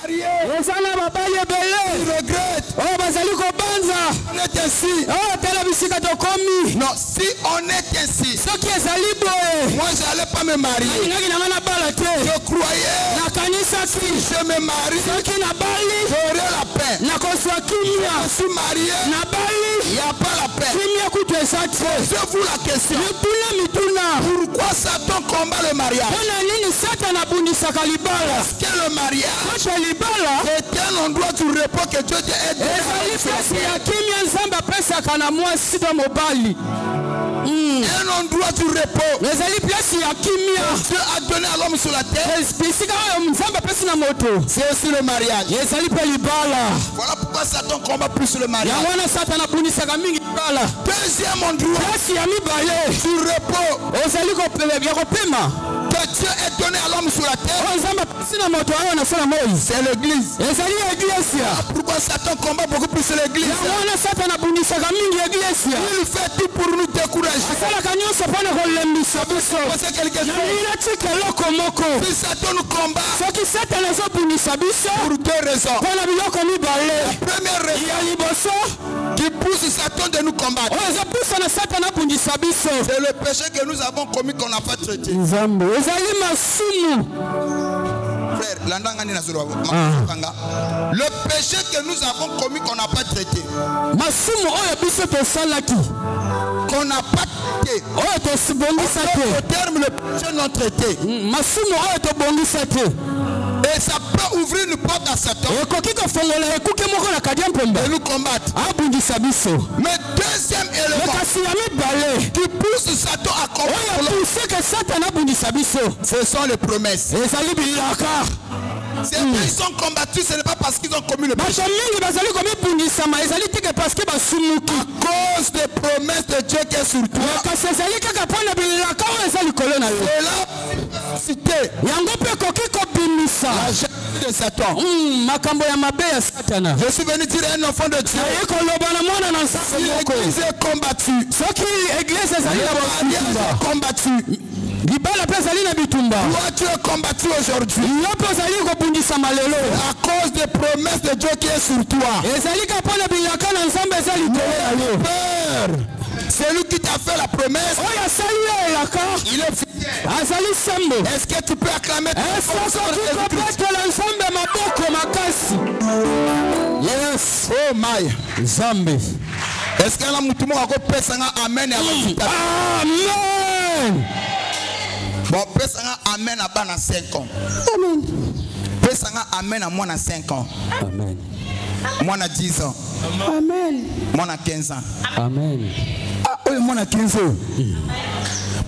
Ezana babali ebele. Regrette. Oh bazali kobanza. On est ainsi. Oh tela bisika tokomi. Non, si on est ainsi. Soki ezali boye. Moi j'allais pas me marier. Ngaki na ngana bala te. Je croyais. Na kanisa Si ki. je me marie, Soki na bali. j'aurai la paix. Na koswa kimia. Je suis marié. Na bali. Il n'y a pas la paix. Kimia kutu esati. Posez-vous la question. Mituna. Pourquoi Satan combat le mariage? Mpona nini Satan abundisaka libala? Parce que le mariage Kosha libala. est un endroit du repos que Dieu aide. Ezali place ya kimia nzambe apesaka na mwasi to mobali. Un endroit du repos. Ezali place ya kimia. Dieu a donné à l'homme sur la terre. Bisika oyo nzambe apesi na moto. C'est aussi le mariage. Ezali pe libala. Voilà pourquoi Satan combat plus le mariage. Yango wana Satan abundisaka mingi libala. Deuxième endroit Place ya mibale. du repos Ozali kopema. que Dieu a donné à l'homme sur la terre. Oyo nzambe apesi na moto oyo nasala moi. C'est l'église. Ezali eglise. Pourquoi Satan combat beaucoup plus l'église? Yango wana Satan abundisaka mingi eglise. Il fait tout pour nous décourager. Asalaka nyonso mpona kolembisa biso. C'est quelque chose. Naminatika eloko moko. Si Satan nous combat Soki Satan azobundisa biso pour deux raisons. mpona biloko mibale. Première raison Ya liboso qui pousse Satan de nous combattre, oyo ezopusa na Satan abundisa biso. c'est le péché que nous avons commis qu'on n'a pas traité. Nzambe ezali masumu. Frère, le péché que nous avons commis qu'on n'a pas traité, Masumu oyo biso tosalaki. qu'on n'a pas traité, Oyo tosibongisa au te. terme le péché non traité, Masumu oyo tobongisa te. et ça peut ouvrir une porte à Satan Ekoki kofongola ekuke moko na kadia mpemba. de nous combattre. Abundisa biso. Mais deuxième élément Kasi ya mibale. qui pousse Satan à combattre, Oyo puseke Satan abundisa biso. ce sont les promesses. Ezali bilaka. C'est qu'ils sont combattus, ce n'est pas parce qu'ils ont commis le péché. Bato mingi bazali komibundisama ezali teke paske basumuki. À cause des promesses de Dieu qui est sur toi. Kasi ezali kaka mpona bilaka oyo eza likolo na yo. C'est la cité, Yango mpe ekoki kobimisa la jalousie de Satan. makambo ya mabe ya Satana. Je suis venu dire à un enfant de Dieu, Naye koloba na mwana na si nzambe moko. l'église est combattue, Soki eglise ezali na mariage bitumba. est combattu, Libala mpe ezali na bitumba. toi tu es combattu aujourd'hui Yo mpe ozali kobundisama lelo. à cause des promesses de Dieu qui est sur toi. Ezali ka mpona bilaka na nzambe eza likolo na yo. Père, c'est lui qui t'a fait la promesse. Oyo asali yo elaka Il est fidèle. azali sembo. Est-ce que tu peux acclamer Esokoki kopetola nzambe maboko makasi. Yes. Oh my. Nzambe. Est-ce que la mutumo a pesa nga amen ya mafita? Amen. Bon, pesa nga amen à bana 5 ans. Amen. Pesa nga amen à moins de 5 ans. Amen. Moins de 10 ans. Amen. Moins de 15 ans. Amen. Ah, oui, moins de 15 ans.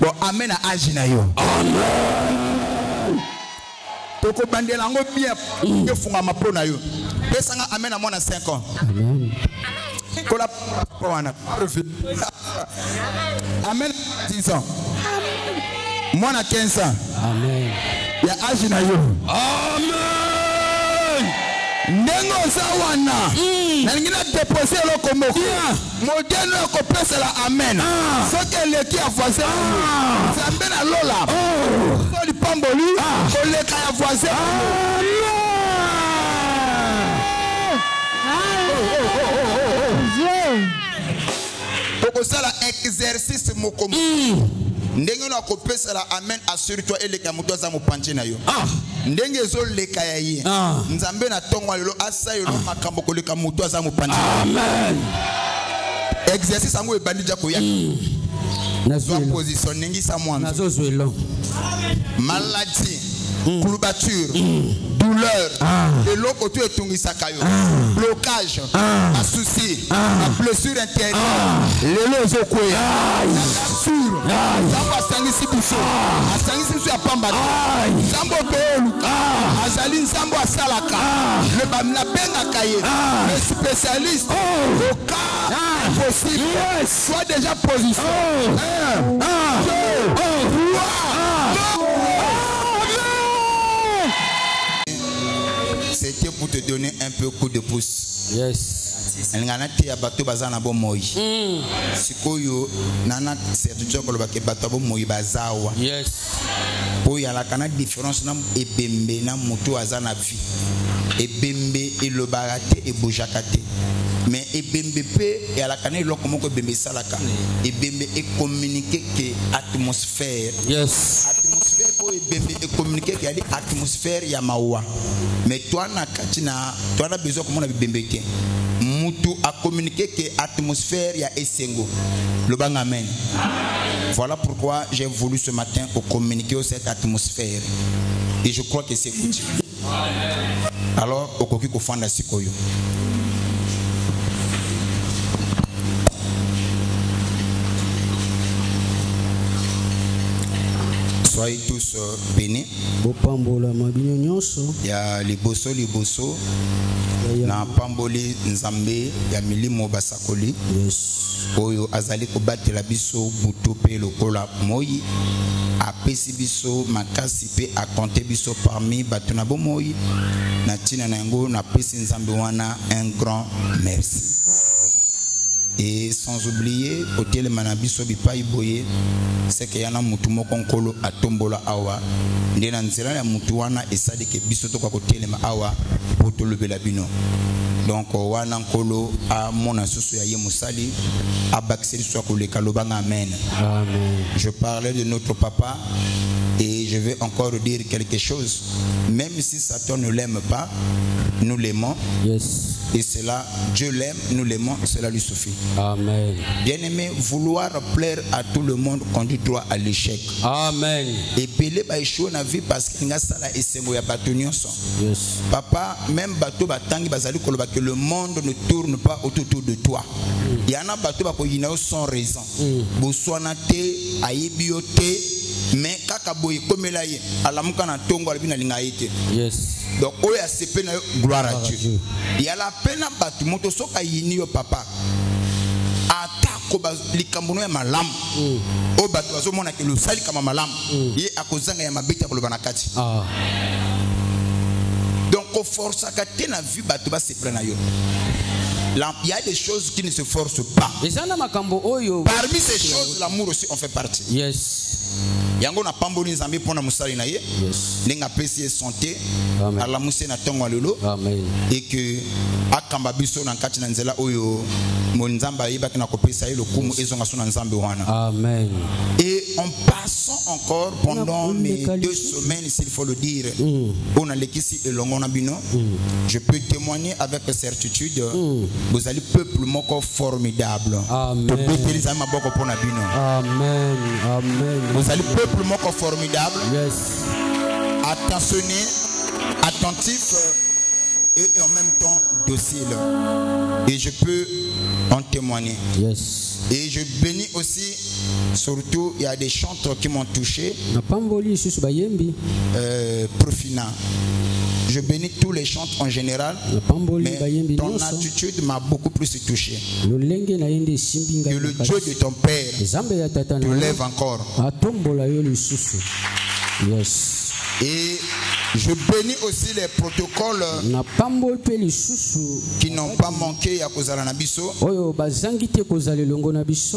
Bon, amen à âge na yo. Amen. Toko bandela ngo bien ke funga mapona yo. Pesa nga amen à moins de 5 ans. Amen. Kola wana. Amen 10 ans. Moins de 15 ans. Amen. Ya âge na yo. Amen. Nengo zawana. Nalingi na déposer eloko moko. Modèle ko pesa la amen. Ce que le qui a voisin. Zambe na lola. Ko li pamboli. Ko le ka ya voisin. Toko sala exercice moko. Ndenge na ko pesa la amen assure-toi ele ka muto za mopanzi na yo. Ndenge zo leka ya ye. Nzambe na tongo lelo asa yo makambo ko leka muto za mopanzi. Amen. Exercice ango ebandija ko ya. Nazo position ningi sa mwana. Nazo zwelo. Maladie, courbature, douleur, et l'autre tu es tungisaka yo. Blocage, un souci, un blessure intérieure. Lelo zo kwe. Sur. Samba sangisi biso. Asangisi biso ya pamba. Sambo tolu. Azali nsambo asalaka. Le bamna benga kaye. Le spécialiste. Au cas possible. Sois déjà position. 1, 2, 3. C'était pour te donner un peu coup de pouce. Yes. Ngana te ya bato bazana bo moyi. Sikoyo nana certitude ko ba ke bato bo moyi bazawa. Yes. Po ya la kana différence na ebembe na moto azana vie. ebembe elobarate ebojakate mais ebembe pe et à la canne lokomoko ebembe salaka ebembe e communiquer que atmosphère Yes. atmosphère ko ebembe e communiquer que atmosphère ya mawa mais toi na katina toi na besoin comme on a ebembe te mutu a communiquer que atmosphère ya esengo le bang amen. Voilà pourquoi j'ai voulu ce matin communiquer cette atmosphère et je crois que c'est utile. Alors okoki ko fanda sikoyo. Soyez tous bénis. Il y a les bosso na pamboli nzambe ya milimo basakoli. Oyo azali ko batela biso butu pe lokola moyi apesi biso makasi pe akonte biso parmi bato na bomoyi na tina na yango na pesi nzambe wana un grand merci. Et sans oublier hôtel manabiso bipai boye c'est que yana mutu moko nkolo atombola awa ndena nzela ya mutu wana esali ke biso to kwa kotelema awa poto lobela bino. Donc wana nkolo a mona susu ya ye musali abakiseli soit koleka lobanga amen. Amen. Je parlais de notre papa et je vais encore dire quelque chose. Même si Satan ne l'aime pas, nous l'aimons. Yes. Et cela, Dieu l'aime, nous l'aimons, cela lui suffit. Amen. Bien-aimé, vouloir plaire à tout le monde conduit droit à l'échec. Amen. Et Pelé va échouer dans la vie parce qu'il y a ça là et c'est moi Yes. Papa, même bateau batangi bazali koloba que le monde ne tourne pas autour de toi. Il y en a bateau bakoyina sans raison. Boswana te, ayebiote, mais kaka boye komela ye, alamuka na tongo albina linga yete. Yes. Donc, oya se peine gloire à Dieu. Il y a la peine à battre moto soka yini yo papa. Atako ba likambono ya malam. O bato bazo mona ke lo sali kama malam. Ye akozanga ya mabita ko lobana kati. Donc au force akate na vie bato ba se prena yo. Il y a des choses qui ne se forcent pas. Parmi ces choses, l'amour aussi en fait partie. Yes. Yango na pamboli nzambe pona musali na ye. Yes. Nenga pesi santé. Amen. Ala musse na tongo lelo. Amen. Et que akamba biso na kati na nzela oyo mo nzamba yeba na kopesa ye lokumu ezonga so na nzambe wana. Amen. Et en passant encore pendant mes 2 semaines, s'il faut le dire, on a l'équisi et l'ongon bino, je peux témoigner avec certitude, vous allez peuple moko formidable. Amen. Amen. Amen. Vous allez peuple moko formidable. Yes. Attentionné, attentif et en même temps docile. Et je peux en témoigner. Yes. Et je bénis aussi, surtout, il y a des chanteurs qui m'ont touché. Profina. Je bénis tous les chants en général, mais ton attitude m'a beaucoup plus touché. Que le Dieu de ton Père te lève encore. Yes. Et je bénis aussi les protocoles qui n'ont pas manqué à cause de la Nabiso.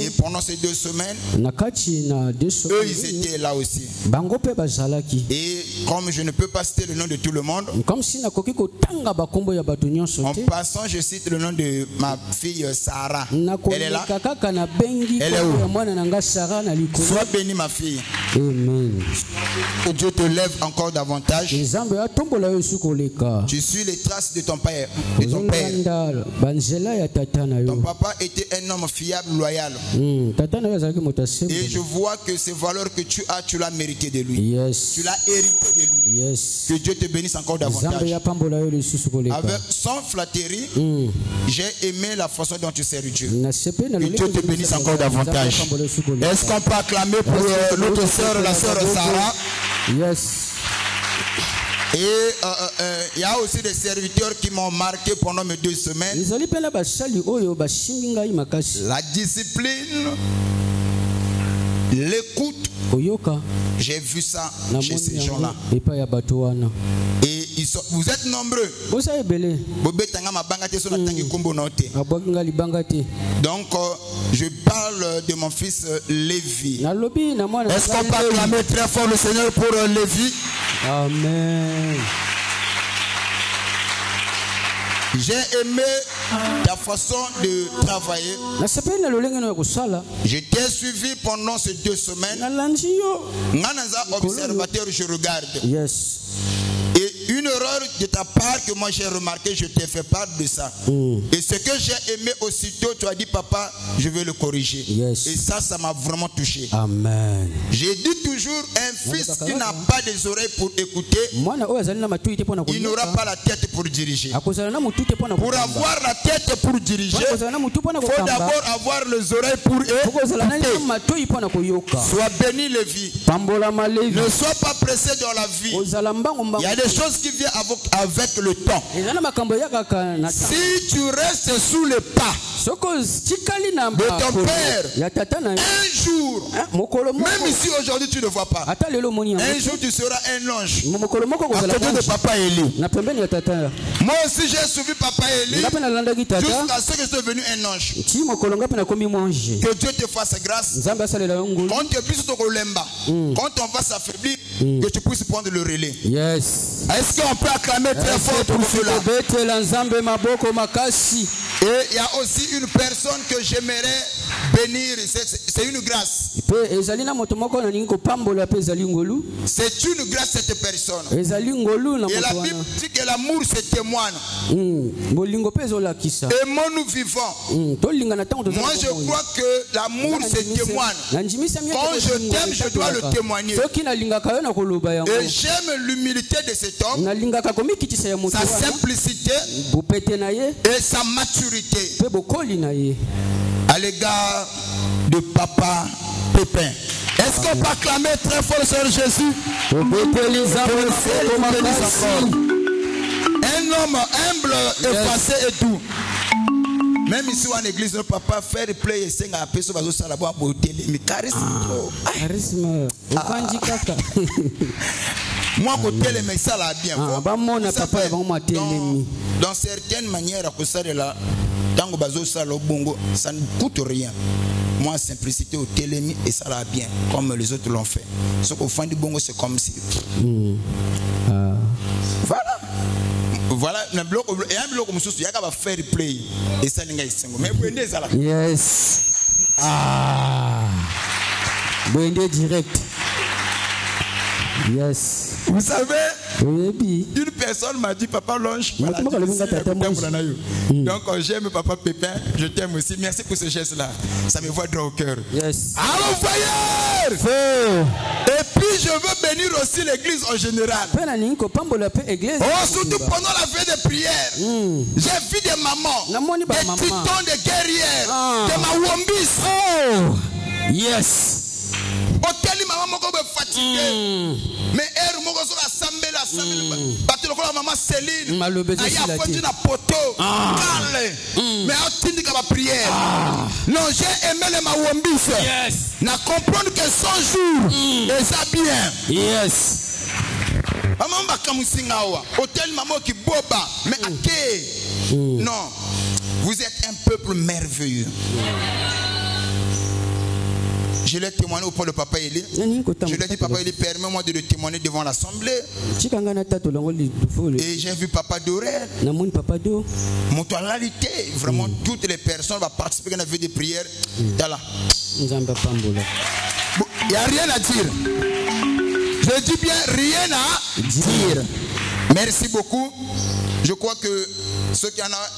Et pendant ces 2 semaines, eux ils étaient là aussi. Et comme je ne peux pas citer le nom de tout le monde, en passant je cite le nom de ma fille Sarah. Elle est là. Elle est où? Sois bénie ma fille. Amen. Que Dieu te lève encore davantage. Tu suis les traces de ton père. Ton papa était un homme fiable, loyal. Et je vois que ces valeurs que tu as, tu l'as mérité de lui. Yes. Tu l'as hérité de lui. Yes. Que Dieu te bénisse encore davantage. Sans flatterie, j'ai aimé la façon dont tu sers Dieu. Que Dieu te bénisse encore davantage. Est-ce qu'on peut acclamer pour notre sœur, la sœur Sarah? Yes. Et il y a aussi des serviteurs qui m'ont marqué pendant mes 2 semaines. La discipline, l'écoute. J'ai vu ça chez ces gens-là. Et vous êtes nombreux. Donc, je parle de mon fils Lévi. Est-ce qu'on peut acclamer très fort le Seigneur pour Lévi? Amen. J'ai aimé ta façon de travailler. Je t'ai suivi pendant ces 2 semaines. Nganaza observateur, je regarde. Yes. Et une erreur de ta part que moi j'ai remarqué, je t'ai fait part de ça. Et ce que j'ai aimé aussitôt, tu as dit papa, je vais le corriger. Yes. Et ça m'a vraiment touché. Amen. J'ai dit toujours, un fils qui n'a pas des oreilles pour écouter, il n'aura pas la tête pour diriger. Pour avoir la tête pour diriger, il faut d'abord avoir les oreilles pour écouter. Sois béni les vies. Ne sois pas pressé dans la vie. Il y a des choses qui viennent avec le temps. Si tu restes sous le pas de ton père, un jour, même ici aujourd'hui tu ne vois pas, un jour tu seras un ange à côté de papa Eli. Moi aussi j'ai suivi papa Eli jusqu'à ce que je sois devenu un ange. Que Dieu te fasse grâce. Quand tu puisses te relemba, quand on va s'affaiblir, que tu puisses prendre le relais. Yes. Est-ce qu'on peut acclamer très fort pour cela? Et il y a aussi une personne que j'aimerais bénir. C'est une grâce. C'est une grâce cette personne. Et la Bible dit que l'amour se témoigne. Aimons-nous vivants. Moi je crois que l'amour se témoigne. Quand je t'aime, je dois le témoigner. Et j'aime l'humilité de cet homme, sa simplicité et sa maturité à l'égard de papa Pépin. Est-ce qu'on peut acclamer très fort Seigneur Jésus? Un homme humble, effacé et tout. Même ici en église, notre papa fait replay et sing à personne va se la boire pour mais charisme. Moi côté les mais ça là bien. Dans certaines manières à cause de la tango bazo ça le bongo, ça ne coûte rien. Moi simplicité au télémi et ça là bien comme les autres l'ont fait. Ce qu'au fond du bongo c'est comme si. Voilà. Voilà, un bloc comme ça, il y a qu'à faire replay et ça n'est pas mais prenez ça là. Yes. Bwende direct. Yes. Vous savez, une personne m'a dit papa Longe. Donc j'aime papa Pépin, je t'aime aussi. Merci pour ce geste là. Ça me voit droit au cœur. Yes. Allons voyeur. Et puis je veux bénir aussi l'église en général. Oh, surtout pendant la veille de prière. J'ai vu des mamans, des titans, des guerrières, des mawombis. Oh, yes. Hôtel maman moko be fatigué. Mais er moko so assemblée battre la maman Céline. Aya fondi na poto. Calme. Mais atindi ka ba prière. Non, j'ai aimé les mawombis. Yes. Na comprendre que 100 jours et ça bien. Yes. Maman ba kamusinga wa. Hôtel maman qui boba mais aké. Non. Vous êtes un peuple merveilleux. Je l'ai témoigné auprès de papa Eli. Je lui ai dit, papa Eli, permets-moi de le témoigner devant l'assemblée. Et j'ai vu papa Dorel. Mutualité. Vraiment, toutes les personnes vont participer à la vie de prière. Il n'y a rien à dire. Je dis bien rien à dire. Merci beaucoup. Je crois que ceux qui en ont,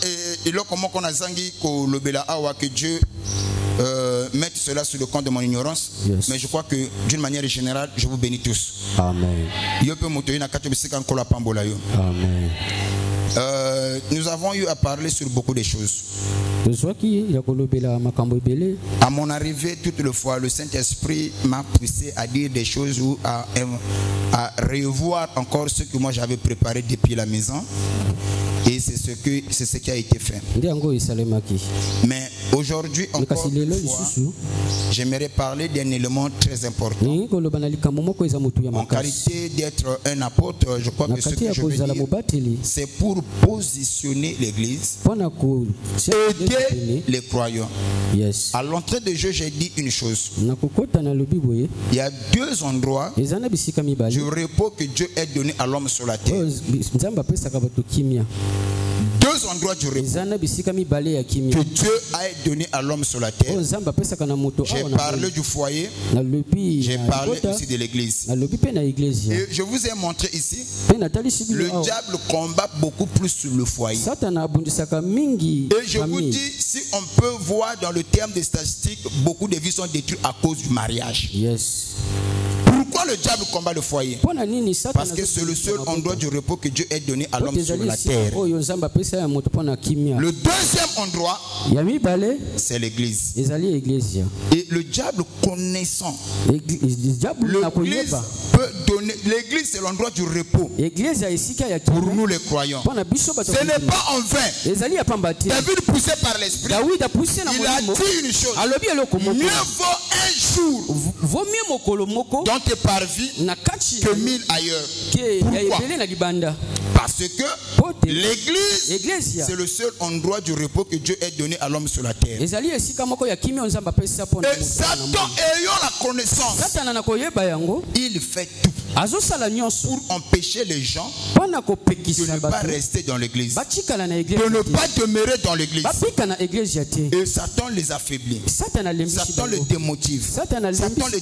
et là, comment qu'on a zangi, que Dieu mettre cela sur le compte de mon ignorance. Yes. Mais je crois que d'une manière générale, je vous bénis tous. Amen. Amen. Nous avons eu à parler sur beaucoup de choses. À mon arrivée, toute le fois, le Saint-Esprit m'a poussé à dire des choses ou à revoir encore ce que moi j'avais préparé depuis la maison. Et c'est ce qui a été fait. Mais aujourd'hui, encore une fois, j'aimerais parler d'un élément très important. En qualité d'être un apôtre, je crois que ce que je veux dire, c'est pour positionner l'Église, aider les croyants. Yes. À l'entrée de jeu, j'ai dit une chose. Il y a 2 endroits du repos que Dieu a donné à l'homme sur la terre. 2 deux endroits du repos que Dieu a donné à l'homme sur la terre. J'ai parlé du foyer, j'ai parlé aussi de l'église. Et je vous ai montré ici, le diable combat beaucoup plus sur le foyer. Et je vous dis, si on peut voir dans le terme des statistiques, beaucoup de vies sont détruites à cause du mariage. Pourquoi le diable combat le foyer? Parce que c'est le seul endroit du repos que Dieu a donné à l'homme sur la terre. Le deuxième endroit, c'est l'église. Et le diable connaissant, l'église peut donner. L'église, c'est l'endroit du repos pour nous les croyants. Ce n'est pas en vain. David, poussé par l'esprit, il a dit une chose: mieux vaut un jour dans tes parvis que 1000 ailleurs. Pourquoi? Parce que l'église, c'est le seul endroit du repos que Dieu a donné à l'homme sur la terre. Et Satan ayant la connaissance, il fait tout pour empêcher les gens de ne pas rester dans l'église, de ne pas demeurer dans l'église. Et Satan les affaiblit, Satan les démotive, Satan les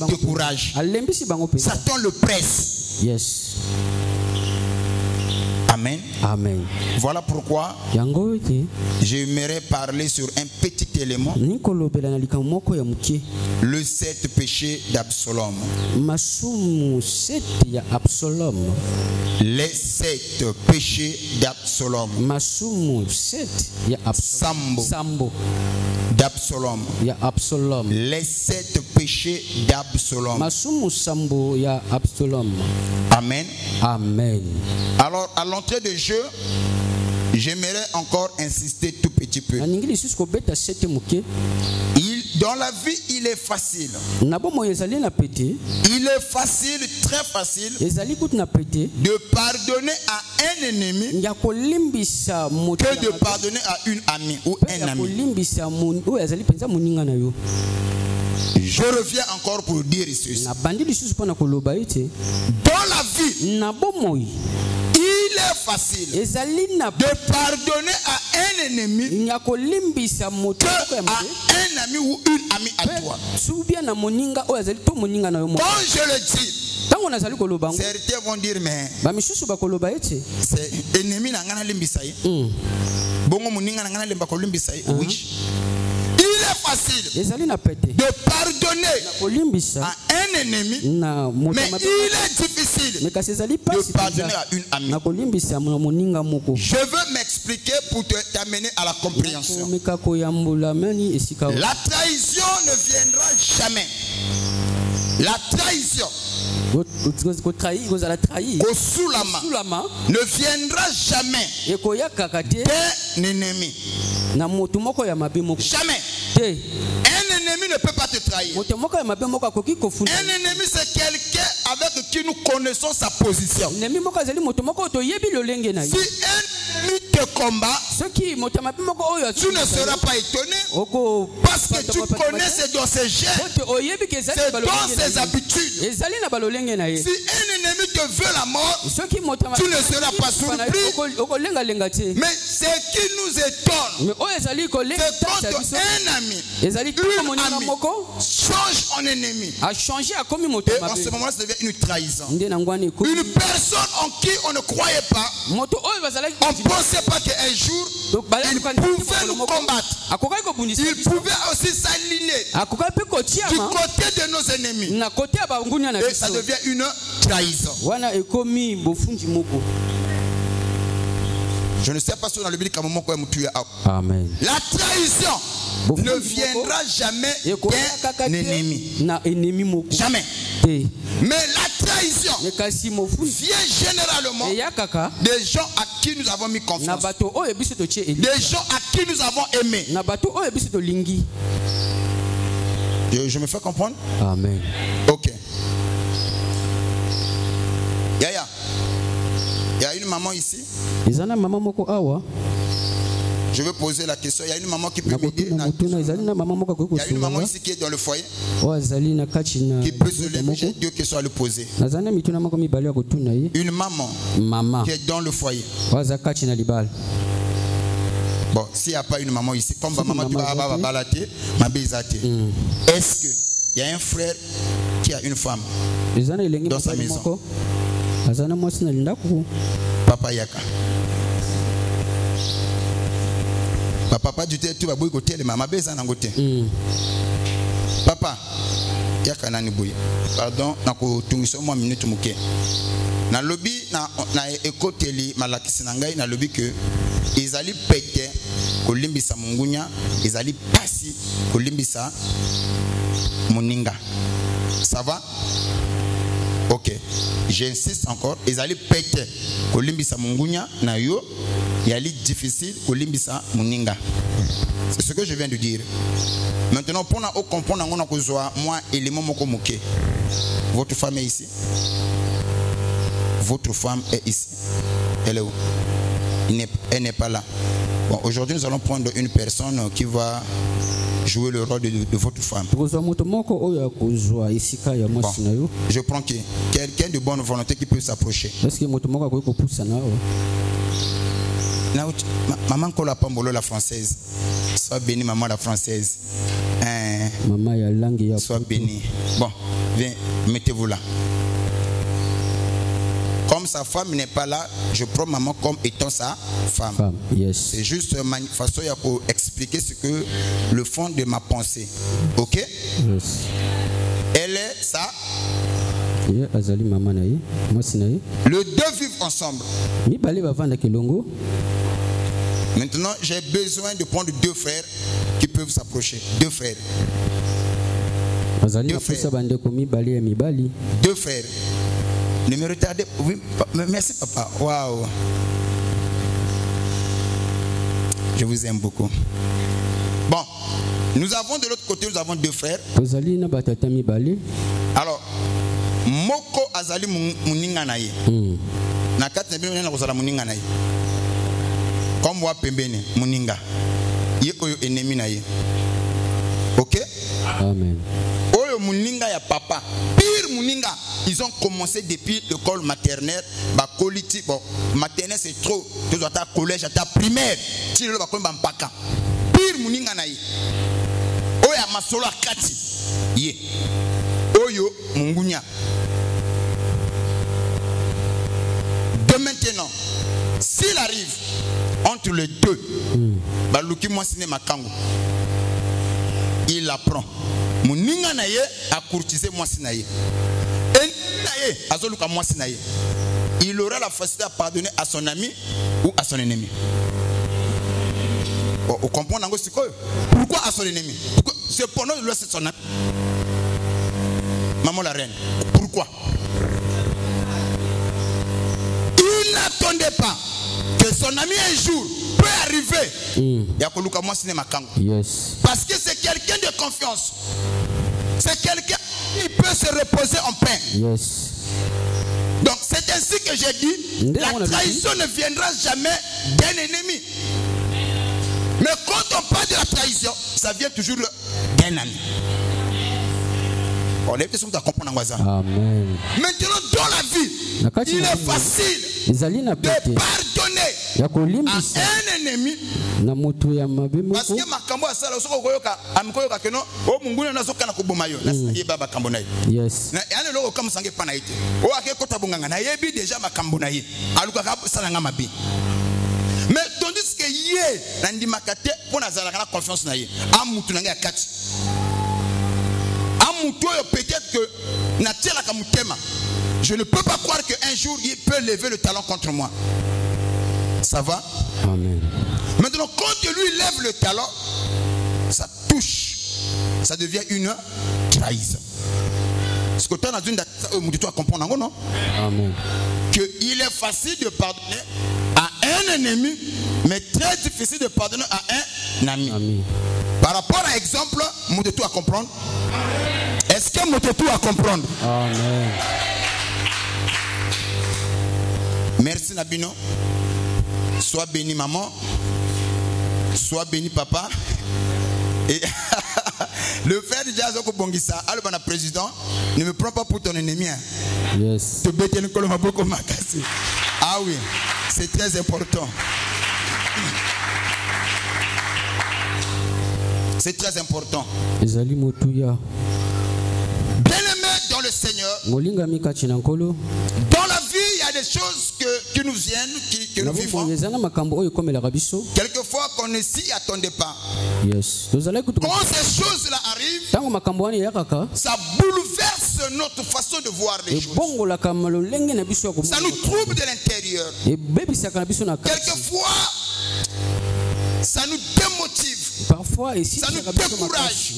décourage, Satan le presse. Amen. Amen. Voilà pourquoi j'aimerais parler sur un petit élément, le 7 péchés d'Absalom. Les 7 péchés d'Absalom. Sambo d'Absalom. Les 7 péchés d'Absalom. Amen. Amen. Alors, à l'entrée de jeu, j'aimerais encore insister tout petit peu. Dans la vie, il est facile. Il est facile, très facile, de pardonner à un ennemi que de pardonner à une amie ou un ami. Je reviens encore pour dire ceci. Dans la vie, il est facile de pardonner à un ennemi que à un ami ou une amie à toi. Quand je le dis, certains vont dire, mais c'est ennemi n'a limbisaï. Bongo muninga n'a limbisaï. Oui. Il est facile de pardonner à un ennemi, mais il est difficile de pardonner à une amie. Je veux m'expliquer pour t'amener à la compréhension. La trahison ne viendra jamais. La trahison ne viendra jamais d'un ennemi. Jamais. Un ennemi ne peut pas te trahir. Un ennemi, c'est quelqu'un avec qui nous connaissons sa position. Si un ennemi te combat, tu ne seras pas étonné parce que tu connais ses dans ses gènes, c'est dans ses habitudes. Si un ennemi te veut la mort, tu ne seras pas surpris. Mais ce qui nous étonne, c'est quand un ami, une amie change en ennemi. Et en ce moment, ça devient une trahison. Une personne en qui on ne croyait pas, on ne pensait pas qu'un jour, il pouvait nous combattre. Il pouvait aussi s'aligner du côté de nos ennemis. Et ça devient une trahison. Je ne sais pas si on a le Bible comme moment quand tu es. Amen. La trahison ne viendra jamais d'un ennemi. Jamais. Mais la trahison vient généralement des gens à qui nous avons mis confiance, des gens à qui nous avons aimé. Je me fais comprendre? Amen. Ok. Yaya, il y a une maman ici. Je veux poser la question. Il y a une maman qui peut m'aider. Il y a une maman ici qui est dans le foyer, qui peut se lever. J'ai 2 questions à lui poser. Une maman qui est dans le foyer. Bon, s'il n'y a pas une maman ici, comme ma maman, tu vas balater, ma bézate. Est-ce qu'il y a un frère qui a une femme dans sa maison? Papa Yaka. Papa du tu vas bouiller côté les maman bézan en côté. Papa Yaka nani bouille. Pardon, nako tungiso moi minute muke. Na lobby na écouté li malakisi nangai na lobby que ils allaient péter kolimbisa mungunya, ils allaient passer kolimbisa moninga. Ça va? Ok, j'insiste encore, ils allaient péter kolimbisa mungunya na yo, il allait difficile kolimbisa moninga. C'est ce que je viens de dire. Maintenant pour na comprendre ngona kozwa moi élément moko moké. Votre femme est ici. Votre femme est ici. Elle est où? Elle n'est pas là. Bon, aujourd'hui, nous allons prendre une personne qui va jouer le rôle de votre femme. Bon, je prends qui? Quelqu'un de bonne volonté qui peut s'approcher. Maman Kolapambolo la française. Sois bénie, maman la française. Sois bénie. Bon, viens, mettez-vous là. Comme sa femme n'est pas là, je prends maman comme étant sa femme. Yes. C'est juste une façon pour expliquer ce que le fond de ma pensée. Ok? Yes. Elle est ça. Les deux vivent ensemble. Maintenant, j'ai besoin de prendre deux frères qui peuvent s'approcher. Deux frères. Deux frères. Deux frères. Ne me retardez. Oui, merci papa. Waouh. Je vous aime beaucoup. Bon, nous avons de l'autre côté, nous avons deux frères. Alors, Moko azali muninga na ye. Na kati na bino na kozala muninga na ye. Comme wa pembene muninga. Ye oyo ennemi na ye. OK? Amen. Oyo muninga ya papa. Pire muninga. Ils ont commencé depuis l'école maternelle, bakoliti, bon, maternelle c'est trop, tu dois être collège, à ta primaire, tu dois être bampaka. Pire muninga na ye. Oya masolo akati. Ye. Oyo mungunya. De maintenant, s'il arrive entre les deux, baluki moi sine makango. Il apprend. Muninga na ye a courtisé moi sinaye. Il aura la facilité à pardonner à son ami ou à son ennemi. Vous comprenez pourquoi à son ennemi? C'est pour nous de son ami. Maman la reine. Pourquoi? Il n'attendait pas que son ami un jour peut arriver. Yes. Parce que c'est quelqu'un de confiance. C'est quelqu'un qui peut se reposer en paix. Yes. Donc c'est ainsi que j'ai dit, la trahison ne viendra jamais d'un ennemi. Mais quand on parle de la trahison, ça vient toujours d'un ami. On est peut-être à comprendre. Amen. Maintenant dans la vie, il est facile de pardonner à un ennemi. Parce que ma kambo asala osoko koyoka amkoyoka keno o munguna nazoka na kubomayo na yeba ba kambo na ye. Yes. Na yana loko kama sange pana ite. O akekota bunganga na yebi déjà ma kambo na ye. Aluka ka sala nga mabe. Mais tandis que ye na ndimakate pona zala kana confiance na ye. Amutu na nga kati. Amutu yo peut-être que na tiela ka mutema. Je ne peux pas croire qu'un jour il peut lever le talon contre moi. Ça va? Amen. Maintenant, quand lui lève le talon, ça touche. Ça devient une trahison. Ce que tu as dit, tu dois comprendre, non? Amen. Qu'il est facile de pardonner à un ennemi, mais très difficile de pardonner à un ami. Amen. Par rapport à l'exemple, tu dois comprendre. Est-ce que tu dois comprendre? Amen. Merci Nabino. Sois béni maman. Sois béni papa. Et le frère de Jazoko Bongissa, Alban président, ne me prends pas pour ton ennemi. Yes. Ah oui, c'est très important. C'est très important. ezali motuya Bien-aimé dans le Seigneur, molingami kati na nkolo dans la vie, il y a des choses qui nous viennent, que nous vivons. eza na makambo oyo ekomelaka biso. Quelquefois qu'on ne s'y attendait pas. Yes, tozalaki kutu Quand ces choses-là arrivent, ntango makambo wana eyakaka ça bouleverse notre façon de voir les choses. ebongolaka lolenge na biso ya komona. Ça nous trouble de l'intérieur. ebebisaka na biso na kati. Quelquefois, ça nous démotive. Parfois Ça nous esisaka biso décourage. makasi.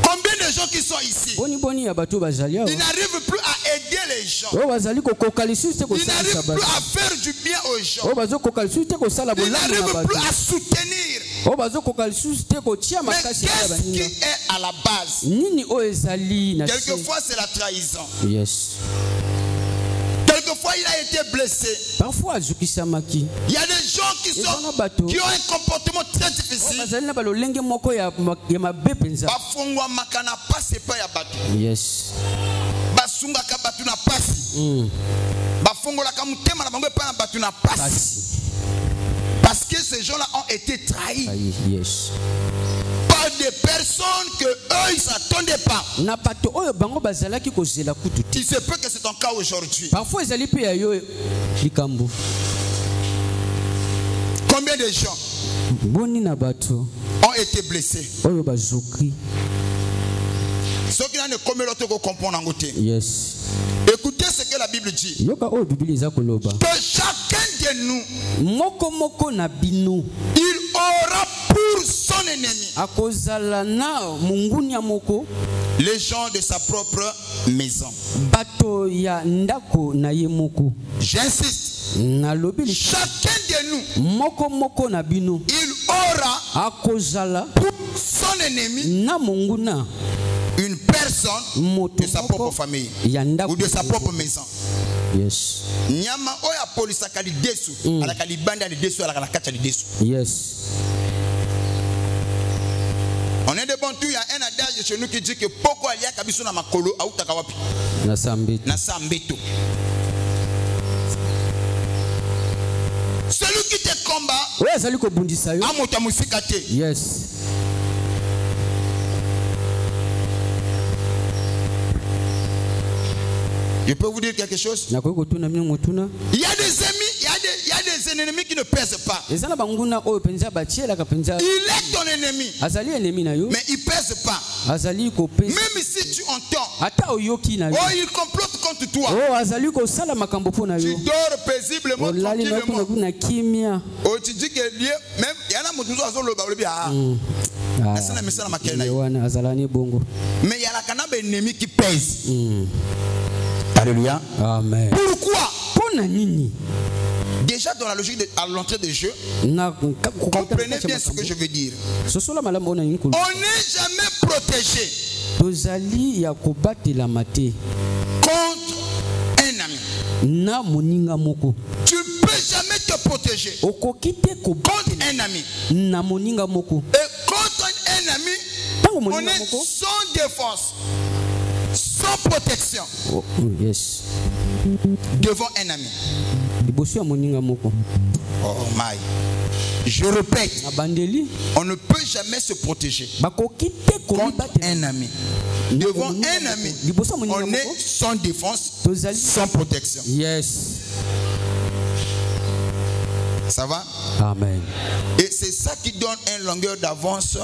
Combien de gens qui sont ici, boni ya bato bazali awa ils n'arrivent plus à aider les gens. oyo bazali kokoka lisusu te Ils kosalisa n'arrivent plus bato à faire du bien aux gens. oyo bazokoka lisusu te kosala Ils bolamu na n'arrivent bato plus à soutenir. oyo bazokoka lisusu te kotia Mais makasi ya qu'est-ce qui baninga. est à la base? nini oyo ezali na se. Quelquefois, c'est la trahison. Yes. Quelquefois, il a été blessé. Parfois azukisamaki Il y a des gens qui ont un comportement très difficile. bazali na balolenge moko ya mabe mpenza. Bafungwa makana pasi pa ya batu. Yes. Basunga ka batu na pasi. Bafungola ka mutema na bango pa na batu na pasi. Pasi. Parce que ces gens-là ont été trahis Yes. par des personnes que eux ils s'attendaient pas. na bato oyo bango bazalaki kozela kutu te. Il se peut que c'est ton cas aujourd'hui. Parfois ezali pe ya yo likambo. Combien de gens boni na bato ont été blessés? oyo bazoki. Ceux qui n'ont pas l'autre comprendre en côté. Yes. Écoutez ce que la Bible dit. yoka oyo biblia eza koloba Que chacun de nous, moko na bino il aura pour son ennemi akozala na munguni ya moko les gens de sa propre maison. bato ya ndako na ye moko. J'insiste. nalobi Chacun de nous, moko na bino il aura akozala pour son ennemi na monguna une personne moto de sa propre famille ya ndako ou de sa propre maison. Yes. Nyama oya polisa kali desu, ala kali banda de desu, ala kala kacha de desu. Yes. On est de bon tout, il y a un adage chez nous qui dit que poko alia kabiso na makolo au takawapi Na sambeto. na sambeto. Celui qui te combat, Oya azali kobundisa yo. amoto musika te. Yes. Je peux vous dire quelque chose? Nakoki kotuna mino motuna. Il y a des ennemis, il y a des ennemis qui ne pèsent pas. Ezala banguna oyo penza batielaka penza. Il est ton ennemi, Azali ennemi na yo. mais il pèse pas. Azali kopesa. Même si tu entends, Ata oyoki na yo. oh, il complote contre toi. Oh azali kosala makambo po na Tu yo. dors paisiblement, Olali na tranquillement. kuna kimia. Oh, tu dis que Dieu, même, il y en a qui ont dit, ah, asana misana makele na yo. Wana azalani bongo. Mais il y a la canaba ennemi qui pèse. Alléluia. Amen. Pourquoi? Pona nini? Déjà dans la logique à l'entrée de jeu, Na comprenez bien ce que je veux dire. sosola malamu ona yinkulu. On n'est jamais protégé Tozali ya kobatela mate contre un ami. na moninga moko. Tu ne peux jamais te protéger Okoki te contre kobatela un ami. na moninga moko. Et contre un ami, Tango on moninga est moko. sans défense, sans protection Oh, yes. devant un ami. Liboso ya moninga moko. Oh my. Je répète, Na bandeli on ne peut jamais se protéger bakoki te contre kobatela un ami. Devant un ami, liboso ya moninga on est moko. sans défense, Tozali. sans protection. Yes. Ça va? Amen. Et c'est ça qui donne une longueur d'avance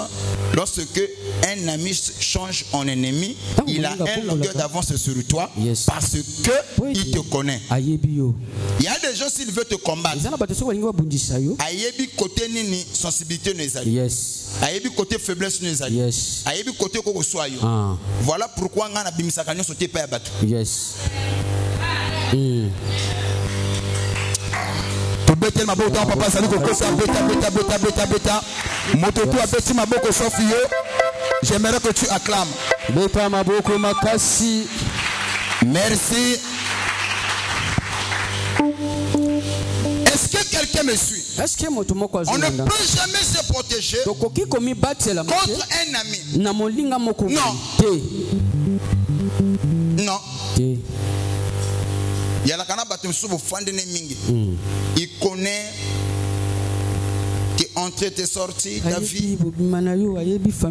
lorsque un ami change en ennemi. Il a une longueur d'avance sur toi Yes. parce que il te connaît. Ayebi yo. Il y a des gens s'il veut te combattre. Ezana bato soko balingi babundisa yo. Ayebi côté nini sensibilité nous ezali. Yes. Ayebi côté faiblesse nous ezali. Yes. Ayebi côté koko soyo. Ah. Voilà pourquoi ngana bimisaka nyonso te pa ya bato. Yes. Tobete maboko ta papa sali ko kosa beta. Moto tu abeti maboko sauf yo. J'aimerais que tu acclames. Beta maboko makasi. Merci. Est-ce que quelqu'un me suit? Est-ce que moto moko On ne azonda? peut jamais se protéger Tokoki komi batela contre mate un ami. na molinga moko. Non. Te. Non. Te. Il y a la canaba tu souffres fandene mingi. Il connaît que montrer tes sorties, ta vie.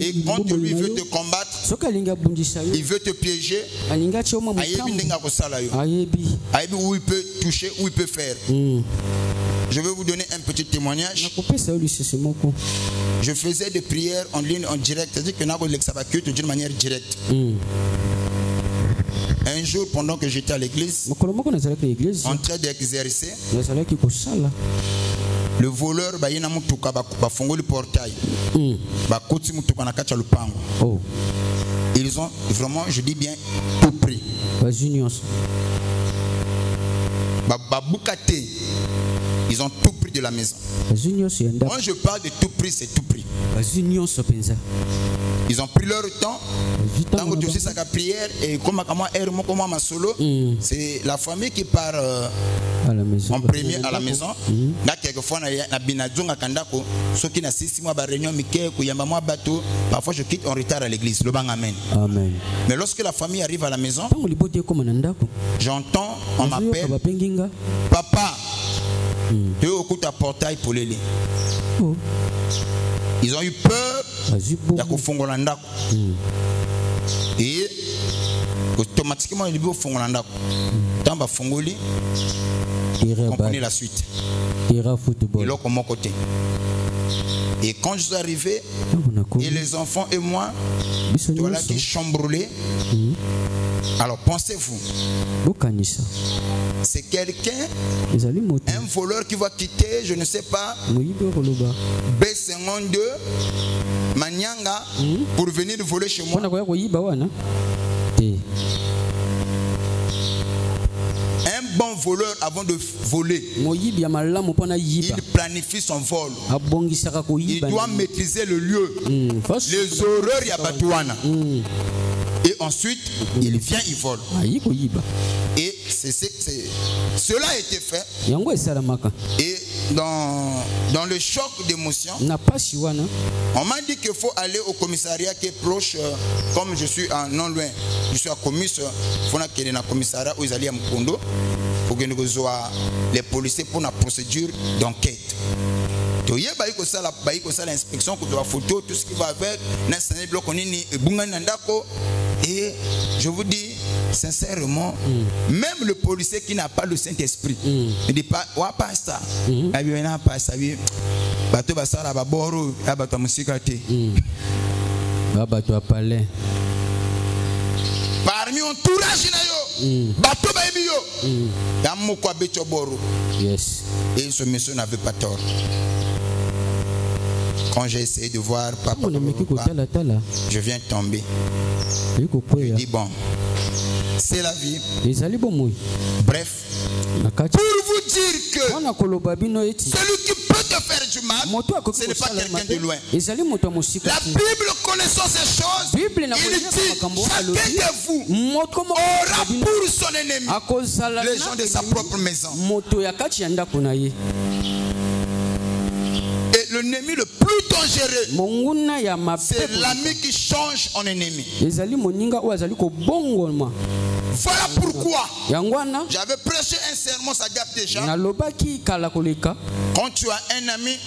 Et quand lui veut te combattre, il veut te piéger. Où il peut toucher, où il peut faire. Je vais vous donner un petit témoignage. Je faisais des prières en ligne, en direct. C'est-à-dire que nous avons l'exabacut d'une manière directe. Un jour, pendant que j'étais à l'église, en train d'exercer, le voleur il a le portail. Ils ont vraiment, je dis bien, tout pris. Ils ont tout pris de la maison. Moi je parle de tout prix, c'est tout prix. Ils ont pris leur temps. Tant que tu sais sa prière et comme ma solo, c'est la famille qui part en premier à la maison. Parfois je quitte en retard à l'église. Amen. Mais lorsque la famille arrive à la maison, j'entends, on m'appelle, papa, tu es au coup de portail pour les lits. Ils ont eu peur et automatiquement ils ont comprenez la suite. Et quand je suis arrivé, et les enfants et moi, voilà qui chambrelaient. Alors pensez-vous, c'est quelqu'un, un voleur qui va quitter, je ne sais pas, B52 Manyanga pour venir voler chez moi. Un bon voleur, avant de voler, il planifie son vol. Il doit maîtriser le lieu, les horreurs Yabatouana. Et ensuite, il vient, il vole. Et cela a été fait. Et dans le choc d'émotion, on m'a dit qu'il faut aller au commissariat qui est proche. Comme je suis non loin, je suis à Comis, il faut aller dans le commissariat où ils allaient à Mkondo pour que nous soyons les policiers pour la procédure d'enquête. L'inspection, la photo, tout ce qui va avec. Et je vous dis sincèrement, même le policier qui n'a pas le Saint-Esprit, il dit pas, ouais, pas ça. Parmi entourage, yes. Et ce monsieur n'avait pas tort. Quand j'ai essayé de voir papa, je viens tomber. Je dis bon, c'est la vie. Bref, pour vous dire que celui qui peut te faire du mal, ce n'est pas quelqu'un de loin. La Bible connaissant ces choses, il dit chacun de vous aura pour son ennemi les gens de sa propre maison. Et l'ennemi le plus dangereux, c'est l'ami qui change en ennemi. Voilà pourquoi j'avais prêché un sermon, ça date déjà. Quand tu as un ami,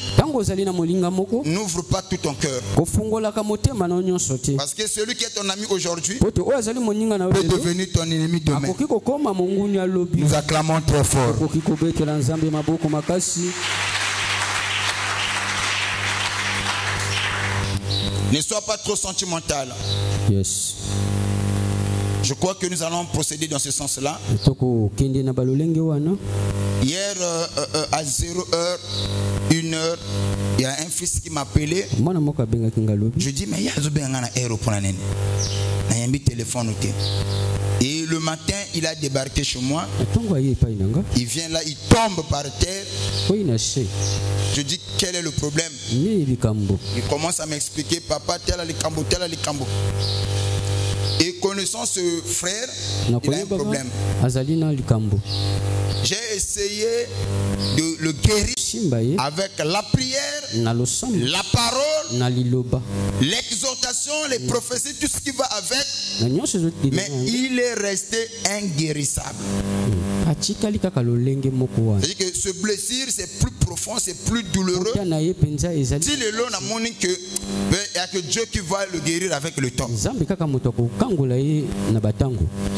n'ouvre pas tout ton cœur. Parce que celui qui est ton ami aujourd'hui peut devenir ton ennemi demain. Nous acclamons très fort. Ne sois pas trop sentimental. Yes. Je crois que nous allons procéder dans ce sens-là. Hier, à 0h, 1h, il y a un fils qui m'a appelé. Je dis, mais il y a un aéroport. Il téléphone. Et le matin, il a débarqué chez moi. Il vient là, il tombe par terre. Je dis, quel est le problème? Il commence à m'expliquer, papa, tel a le cambo, tel a le cambo. Et connaissant ce frère, il a un problème. J'ai essayé de le guérir avec la prière, la parole, l'exhortation, les prophéties, tout ce qui va avec. Mais il est resté inguérissable. C'est-à-dire que ce blessure, c'est plus profond, c'est plus douloureux. Si le long n'a montré que il n'y a que Dieu qui va le guérir avec le temps.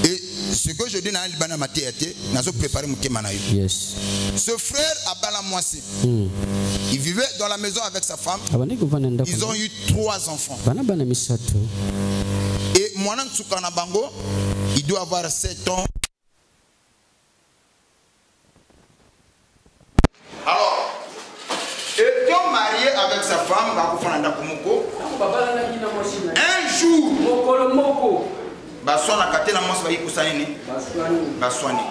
Et ce que je dis dans le Bana Matéate, nous avons préparé mon Kemanaï. Ce frère Abala Moissi, il vivait dans la maison avec sa femme. Ils ont eu 3 enfants. Et Moanan Tsukana Bango, il doit avoir 7 ans. Alors, étant marié avec sa femme, un jour, Baswana katela mos ba yikusani baswani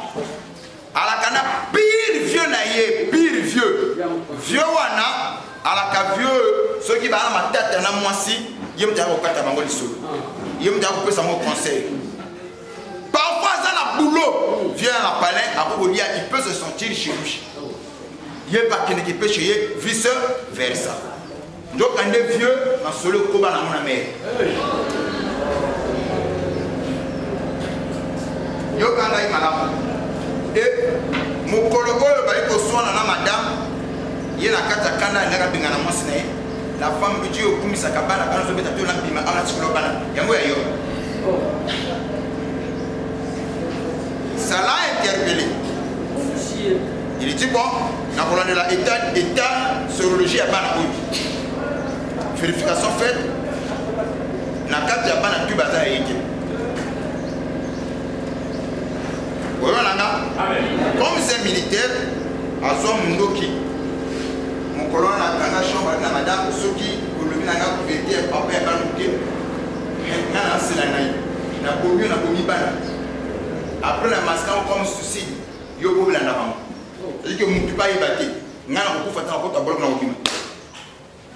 alakana pire vieux naie pire vieux wana alaka vieux ceux qui ba na matata na mwasi yemta ko kata bango lisolo yemta ko pesa mo conseil parfois ça la boulot vieux na palais akolia il peut se sentir chez lui yé pas qui peut chez vice versa donc un vieux na solo ko ba na mona mère Yokanda imalama. Et mukolo oyo bali ko sona na madame yena kata kanda ndaka bingana mwasine la femme biji okumisa kabana kana so beta to na bima ala tsikolo bana yango ya yo. Ça l'a interpellé. Il dit bon, na kolande la état sérologie à bana oyo. Vérification faite na kata ya bana tu baza yeke. Comme c'est militaire, à son mundoki, mon colonel a dans la chambre de la madame, ceux qui, pour le minanga, couverté, papa et banouké, maintenant c'est la naïe. Na commis, na commis bana. Après la masque, comme suicide, yobo la navama. C'est-à-dire que mon tupa est battu. N'a pas beaucoup fait un peu de bloc dans le film.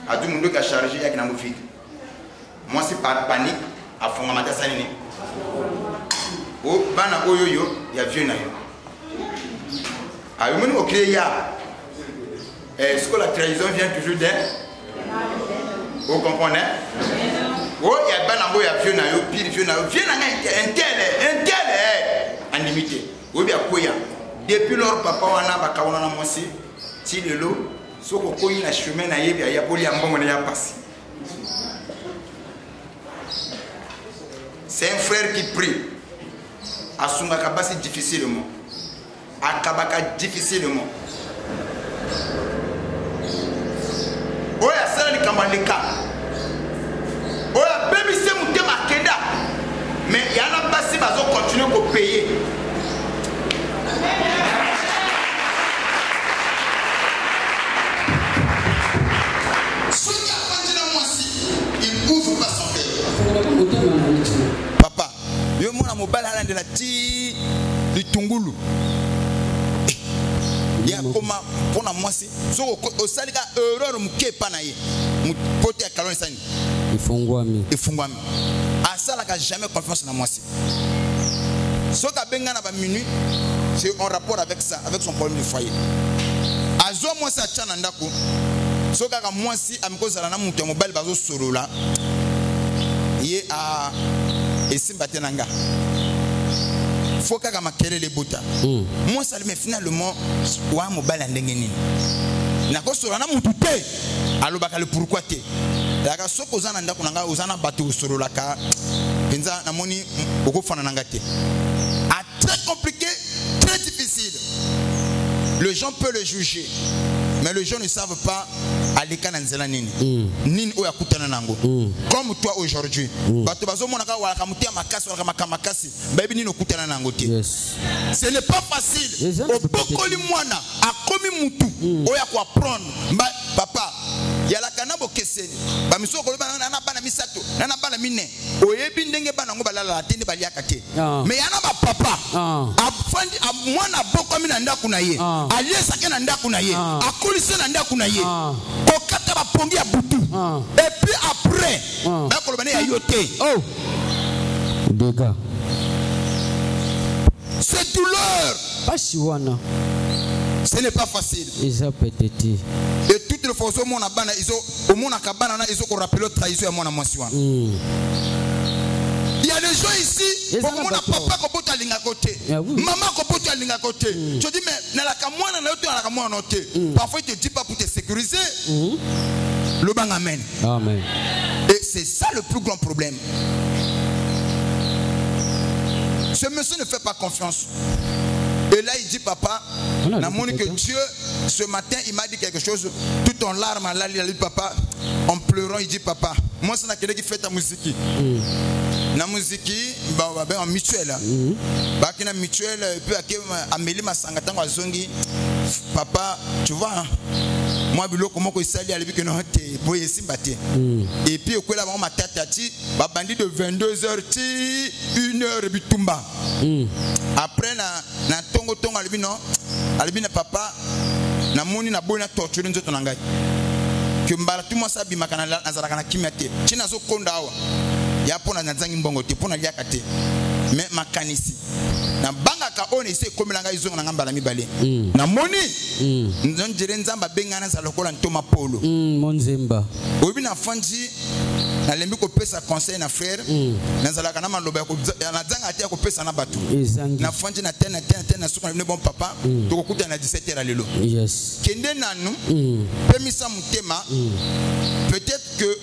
A tout le monde qui a chargé, il y a qui n'a pas fait. Moi, c'est par panique, à fond, à ma tasse. Oh, bana oyoyo, il y a vieux naïe. Ah, vous m'avez est-ce que la trahison vient toujours d'un? Vous comprenez? Oh, il y a banango, il y a vieux naïo, pire vieux naïo. Vieux naïo, un tel, en limité. Oui, bien, quoi? Depuis leur papa, on a bakawana na mosi, si le lot, ce qu'on connaît na chemin naïe, il y a poli en bon, on y a passé. C'est un frère qui prie. À son akabasi difficilement. Akabaka difficilement. Oya sala ni kamandeka. Oya baby c'est mon thème à Kenda. Mais il y en a pas si bazo continuer pour payer. Il ouvre pas son cœur. Papa, yo mona mobile ala de la ti litungulu. Ya koma pona mwasi so osalika erreur muke panaye mupote ya kaloni sani ifungwami asala ka jamais confiance na mwasi so ka benga na ba minuit c'est en rapport avec ça avec son problème de foyer azo mwasi achana ndako so ka mwasi amikozala na mutu ya mobile bazo solola ye a esimba tenanga faut que makelele les bota moi ça mais finalement wa mobile ndenge nini nakosola na mutu te alobaka le pourquoi te la soko zana ndako nanga ozana bato solola ka penza na moni okofana nanga te a très compliqué très difficile les gens peuvent le juger mais les gens ne savent pas aller quand nzela nini nini oya kutana nango comme toi aujourd'hui bato bazo monaka wala kamutia makasi wala makasi baby nini okutana nango te ce n'est pas facile obokoli mwana akomi mutu oya ko apprendre papa yala kana bokeseni ba misoko na bana misato na bana mine oyebi ndenge bana ngo balala atende baliaka te mais yana ba papa afandi mwana bokomi na ndaku na ye aliesa ke na ndaku na ye akolise na ndaku na ye okata ba pongi ya butu et puis après ba kolobane ya yote dega c'est douleur pasiwana. Ce n'est pas facile. Et toutes les fois, mon abana, au monde cabana, ils ont rappelé la trahison à mon amour. Il y a des gens ici, beaucoup de papa qui à linga côté, maman qui à linga côté. Je dis mais na la kamwana na yote na la kamwana noté. Parfois il te dit pas pour te sécuriser. Le bang amen. Amen. Et c'est ça le plus grand problème. Ce monsieur ne fait pas confiance. Et là il dit papa, que Dieu ce matin il m'a dit quelque chose tout en larmes. Là il a dit papa, en pleurant il dit papa, moi c'est quelqu'un qui fait ta musique. Na musique en mutuelle. Bakina mutuelle puis Amélie Masangata Wazongi papa, tu vois hein? Moi biloko moko isali alibi que non te boye simbate. Et puis au là ma tatati ba bandi de 22h ti 1h bitumba. Après na tongo alibi non alibi na papa na moni na bona torture nzoto na ngai. Que mbala tout moi ça bimaka na azalaka na kimate. China zo konda awa. Ya pona na zangi mbongo te pona liaka te. Mais makanisi na banga ka on essaie comme la ngai zonga na ngamba la mibale. Na moni nzonjere nzamba bengana za lokola ntoma polo. Monzemba. Obi na fanji na lembi ko pesa conseil na frère na zalaka na maloba ko na zanga ate ko pesa na batu. Na fanji na tena na suka ne bon papa to kokuta na 17h lelo. Yes. Kende nanu pemisa mutema peut-être que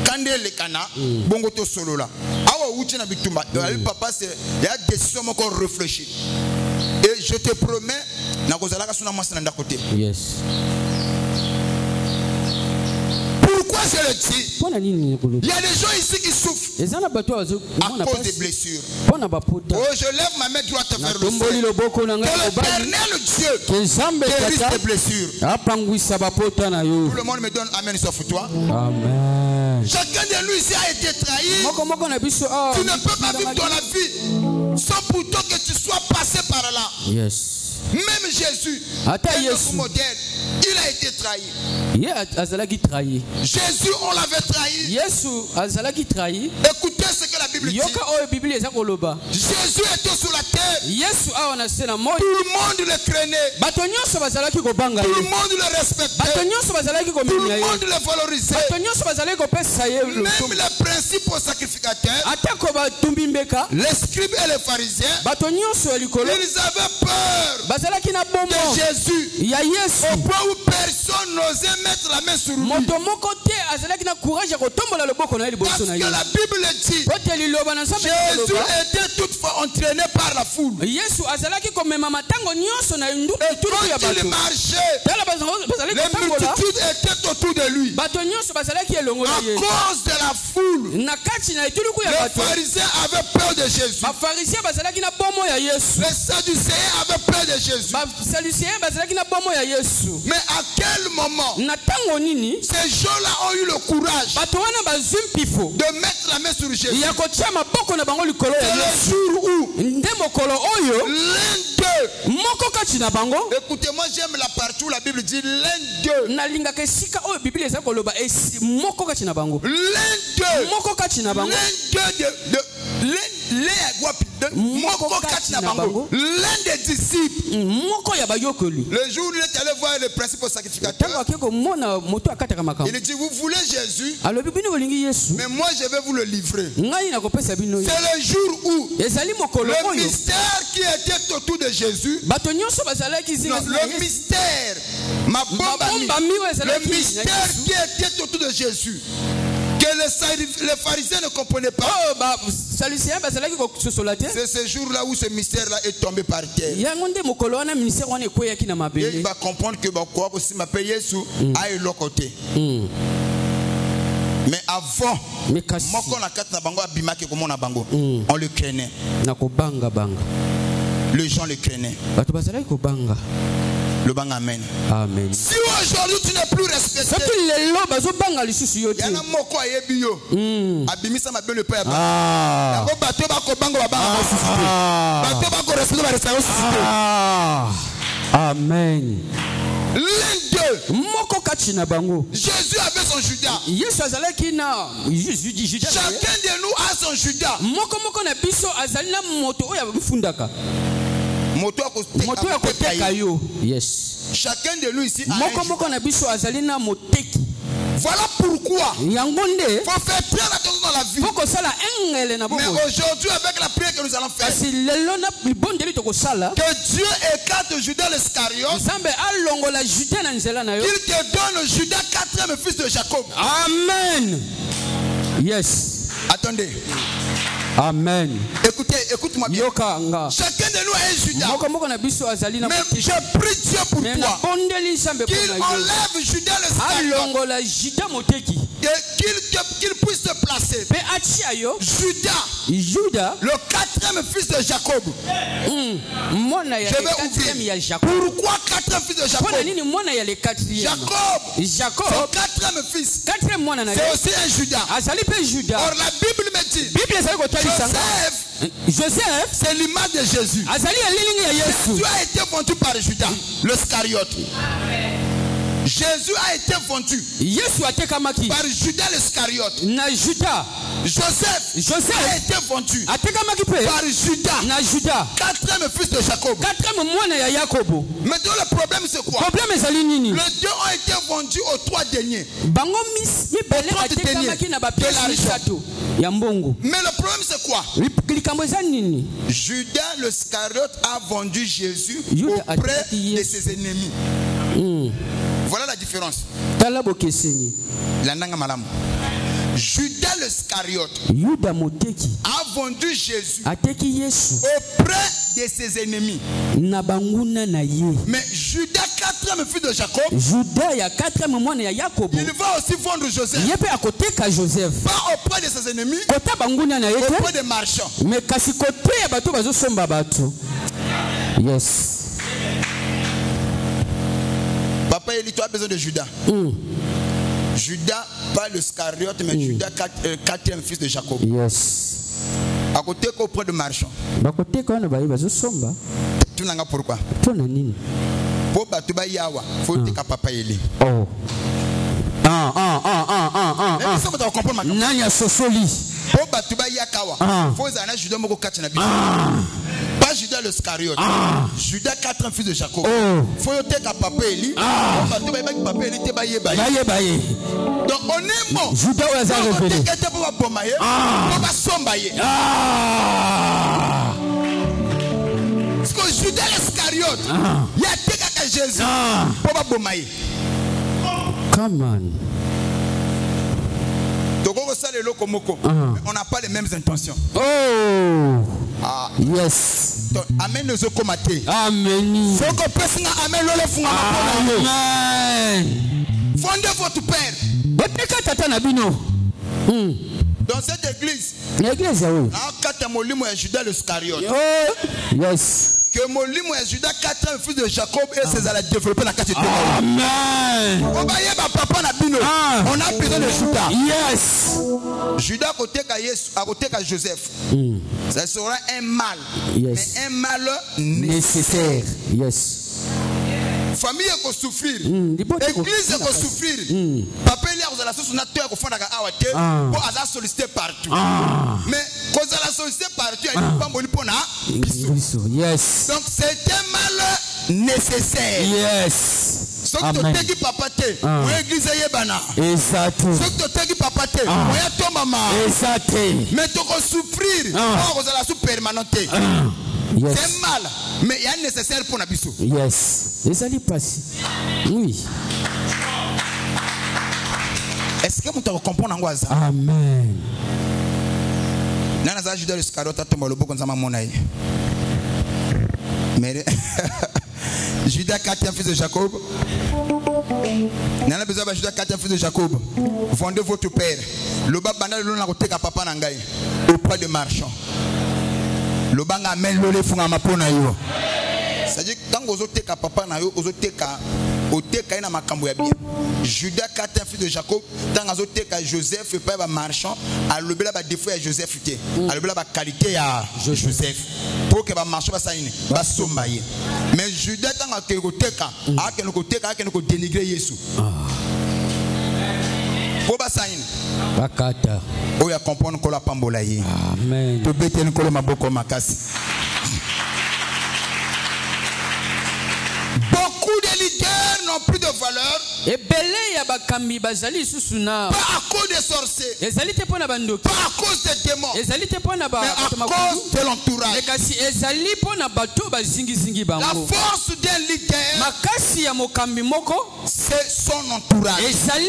kande le kana bongo to solo la. Awa uchi na bitumba. Papa c'est il y a des décisions qu'on réfléchit. Et je te promets na kozalaka suna mwasi na ndakote. Yes. Pourquoi je le dis? Il y a des gens ici qui souffrent à cause des blessures. Oh, je lève ma main droite vers le ciel. Que l'éternel Dieu guérisse tes blessures. Tout le monde me donne amen sauf toi. Amen. Chacun de nous ici a été trahi. Tu ne peux pas vivre dans la vie sans pourtant que tu sois passé par là. Yes. Même Jésus, notre modèle, il a été trahi. Jésus, on l'avait trahi. Écoutez ce que la Bible dit. Jésus était sur la terre. Tout le monde le craignait. Tout le monde le respectait. Tout le monde le valorisait. Même les principaux sacrificateurs, les scribes et les pharisiens, ils avaient peur de Jésus. Au point où personne n'osait mettre la main sur lui. Parce que la Bible dit, Jésus était toutefois entraîné par la foule. Et quand il marchait, les multitudes étaient autour de lui. À cause de la foule, les pharisiens avaient peur de Jésus. Les sadducéens avaient peur de Jésus. Mais à quel moment ces gens-là ont eu le courage de mettre la main sur Jésus? C'est le jour où l'un d'eux, écoutez-moi, j'aime la partie où la Bible dit l'un d'eux, l'un des disciples, le jour où il est allé voir le principal sacrificateur, il dit, vous voulez Jésus, mais moi je vais vous le livrer. C'est le jour où le mystère qui était autour de Jésus, le mystère, le mystère qui était autour de Jésus, que les pharisiens ne comprenaient pas. C'est ce jour-là où ce mystère-là est tombé par terre. Et il va comprendre que si ma paye Jésus a eu l'autre côté. Mais avant, on le craignait. Les gens le craignaient. Le bang amen. Amen. Si aujourd'hui tu n'es plus respecté, il y a un mot quoi yebio. Abimisa ma belle père. Ah. Amen. L'un d'eux, Jésus avait son Judas. Chacun de nous a son Judas. Yes. Chacun de nous ici a Voilà pourquoi il yangonde faut faire très attention dans la vie. poko sala engele na Mais bobo aujourd'hui, avec la prière que nous allons faire, kasi lelo na libondeli toko sala que Dieu écarte Judas l'Iscariote, nzambe alongola Juda na nzela na yo qu'il te donne Judas, quatrième fils de Jacob. amen yes Attendez, amen écoute-moi bien. yokanga Chacun de nous est Judas. moko na biso azali na Mais je prie Dieu pour mais na toi, bondeli nzambe qu'il pona yo enlève Judas l'Iscariote, alongola Juda moteki qu'il puisse te placer. pe atia yo Juda Le quatrième fils de Jacob. mwana ya Je le vais quatrième ya ouvrir. Jacob Pourquoi quatrième fils de Jacob? pona nini mwana ya le quatrième Jacob, Jacob son quatrième fils, quatrième mwana na yo c'est aussi un Judas. azali pe Juda Or la Bible me dit, Bible ezali kotalisanga Joseph c'est l'image de Jésus. azali elilingi ya Yesu Jésus a été vendu par Judas, le Scariote. Jésus a été vendu Yesu atekamaki par Judas l'Iscariote. na Juda Joseph a été vendu atekamaki pe par Judas, na Juda quatrième fils de Jacob. quatrième mwana ya Yakobo Maintenant le problème c'est quoi? problème ezali nini Les deux ont été vendus aux trois deniers. bango mibale atekamaki na bapiesi misato ya mbongo Mais le problème c'est quoi? likambo eza nini Judas l'Iscariote a vendu Jésus Judas auprès atekaki de Yesu. ses ennemis. Voilà la différence. tala bokeseni Landanga malamu. Judas l'Iscariote Yuda moteki a vendu Jésus ateki Yesu auprès de ses ennemis. na banguna na ye Mais Judas, quatrième fils de Jacob, Juda ya quatrième mwana ya Yakobo il va aussi vendre Joseph. ye pe akoteka Joseph Pas auprès de ses ennemis, kota banguna na ye auprès te des marchands. mais kasi kote ya bato bazosomba bato yes Papa Eli, tu as besoin de Judas. Judas, pas le Scariote, mais Judas, quatrième fils de Jacob. yes À côté auprès de marchands. bakoteka wana baye bazosomba Tu n'as pas pourquoi? mpona nini Pour Batuba Yawa, faut que Papa Eli. oh Mais ça, tu vas comprendre maintenant. nani asosoli Pour Batuba Yakawa, faut que Judas Moko Kachina. Pas Judas le Scariote. Judas, quatrième fils de Jacob. Faut que Papa Eli. Papa Eli te baye baye. baye baye Donc on est mort. Juda oyo aza révélé parce que Judas l'Iscariote, il y a des cas que Jésus pour pas bomaye. come on Donc on ça le loko moko. On n'a pas les mêmes intentions. oh yes Donc amen nous okomate. amen Soko pesinga amen lole funga mapona. amen Fondez votre père. boteka tata na bino Dans cette église, na église oyo na kata molimo ya Judas l'Iscariote. oh yes Que molimo ya Judas, quatrième fils de Jacob et ses allait développer la kata. amen On va y aller papa na bino. On a besoin de Judas. yes Judas côté ka Yesu, à côté ka Joseph. Ça sera un mal. Yes. Mais un mal nécessaire yes famille ko souffrir. Église Église ko souffrir. Papa il y a la source na toi ko fanda ka awate pour aza solliciter partout. Mais ko la solliciter partout, il pas moni pona. yes Donc c'est un mal nécessaire. yes Ce que tu teki papa te, ou église yebana. exact Ce que tu teki papa te, ou ya to mama. exact Mais tu ko souffrir, pour la sous permanente. yes C'est mal, mais il y a nécessaire pour Nabiso. yes ezali pasi oui Est-ce que vous comprenez l'angoisse? amen Nana za Judas l'Iscariote tomba le boko nzama monaï. Mais Judas quatrième fils de Jacob. Nana besoin de Judas quatrième fils de Jacob. Vendez votre père. Le bas banal le na koteka papa na ngai auprès de marchands. Le banga men lole funga mapona yo. C'est-à-dire quand vous oteka papa na yo, ozoteka oteka na makambo ya bien. Judas quatrième fils de Jacob, tant azoteka Joseph et pas ba marchand, a lobela ba défaut ya Joseph té. A lobela ba qualité ya Joseph. Pour que ba marchand ba saine, ba somba ye. Mais Judas tant akoteka, akeno dénigrer Yesu. Pour ba saine. bakata Oya comprendre ko la pambola ye. amen To beten ko le maboko makasi. Beaucoup de leaders n'ont plus de valeur ebele ya bakambi bazali susuna Pas à cause des sorciers. ezali te pona bandoki Pas à cause des démons. ezali te pona Mais à cause de l'entourage. kasi ezali pona bato bazingizingi La bango force d'un leader, makasi ya mokambi moko c'est son entourage. ezali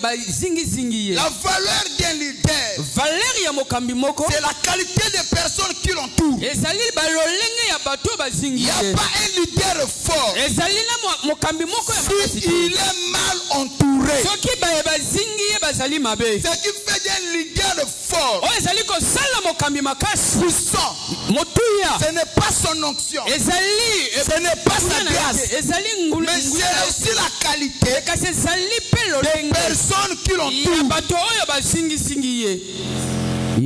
bazingizingi ye La valeur d'un leader, valeur ya mokambi moko c'est la qualité des personnes qui l'entourent. ezali balolenge ya bato bazingi Il n'y a ye pas un leader fort. ezali na mokambi moko ya makasi Si te il est mal entouré, soki bazingi ye bazali mabe ce qui fait d'un leader fort, oyo ezali kosala mokambi makasi puissant, motuya ce n'est pas son onction, ezali ce n'est pas sa grâce, ezali mais c'est aussi la qualité kasi ezali mpe des lolenge personnes qui ya l'entourent. bato oyo bazingizingi ye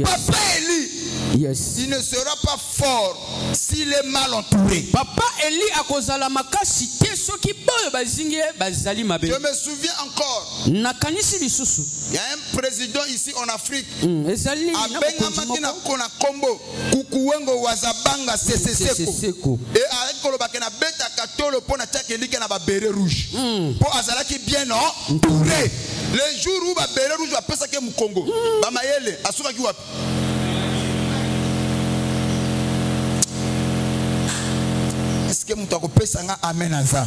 Papa Élie, yes. il ne sera pas fort s'il est mal entouré. Papa Eli akozala makasi te soki boyo bazingi ye bazali mabe Je me souviens encore, nakanisi lisusu il y a un président ici en Afrique. ezali na Abengamaki na kona kombo Kukuwengo Wazabanga Seseseko. Et avec kolobake na beta katolo pona tchakelike na ba béret rouge. Po azalaki bien entouré. Le jour où ba béret rouge va pesa ke Mukongo. Ba mayele asuka ki wapi? Est-ce que mutako pesa nga amen aza?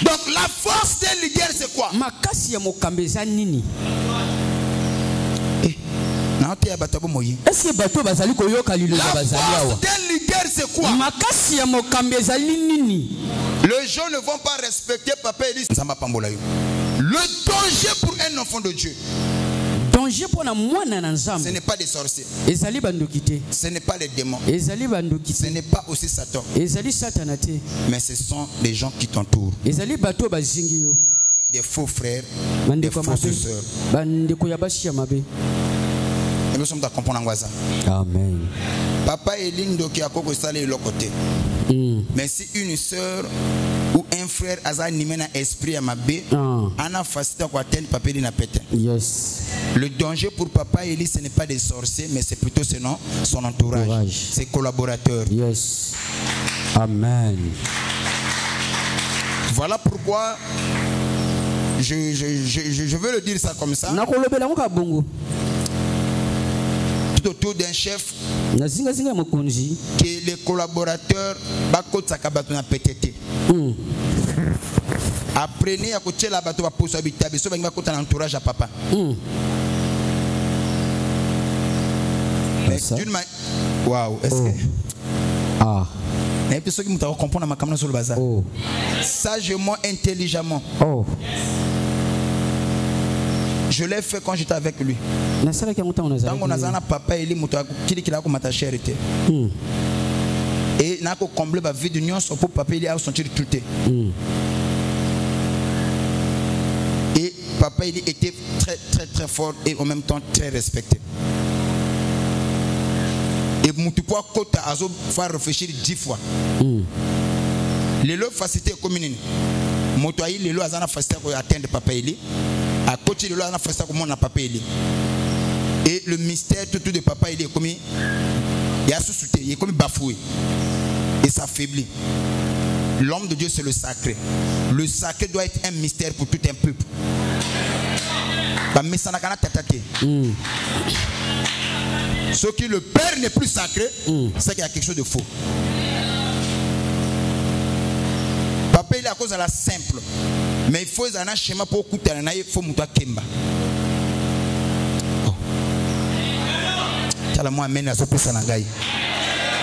Donc la force des leaders c'est quoi? makasi ya mokambi eza nini est-ce que bato bazali koyoka liloba La bazali awa force d'un leader c'est quoi? makasi ya mokambi ezali nini Les gens ne vont pas respecter Papa Élie. Le danger pour un enfant de Dieu, danger pona mwana na ce nzambe n'est pas des sorciers, ezali bandoki te ce n'est pas les démons, ezali bandoki ce te n'est pas aussi Satan, ezali satana te mais ce sont les gens qui t'entourent, ezali bato bazingi yo des faux frères, des bandeko ya fausses mabe sœurs. bandeko ya basi ya mabe Et nous sommes à comprendre ça. amen Papa Élie ndoki akoko sala eloko te. Mais si une sœur ou un frère a animé un esprit à ma bé, on a facilité à atteindre Papa Élie na pété. yes Le danger pour Papa Élie, ce n'est pas des sorciers, mais c'est plutôt son entourage, ses collaborateurs. yes amen Voilà pourquoi je veux le dire ça comme ça. nakolobela ngo kabongo Tout autour d'un chef, nazingazinga ya mokonzi que les collaborateurs bakotaka bato na pétété. Apprenez à côté la bateau à poser habitabe, sauf que côté l'entourage à papa. D'une manière, waouh, est-ce que ah mais puis ceux qui m'ont comprendre ma caméra sur le bazar. Sagement, intelligemment. Je l'ai fait quand j'étais avec lui. Tant qu'on a un papa, il est qui l'a comme attaché. Et n'a pas comblé ma vie d'union pour papa, il a senti tout. Et papa, il était très très très fort et en même temps très respecté. Et Moutoupoua Kota a fait réfléchir 10 fois. Les lois facilité communes. Motoaï, les lois ont facilité pour atteindre papa Eli. À côté, les lois ont facilité pour mon papa Eli. Et le mystère tout de papa Eli est comme il a sous-souté, il est comme bafoué. Et ça faiblit. L'homme de Dieu, c'est le sacré. Le sacré doit être un mystère pour tout un peuple. Ce qui le Père n'est plus sacré, c'est qu'il y a quelque chose de faux. Papa, il est à cause de la simple. Mais il faut un schéma pour écouter, il faut mouta kemba.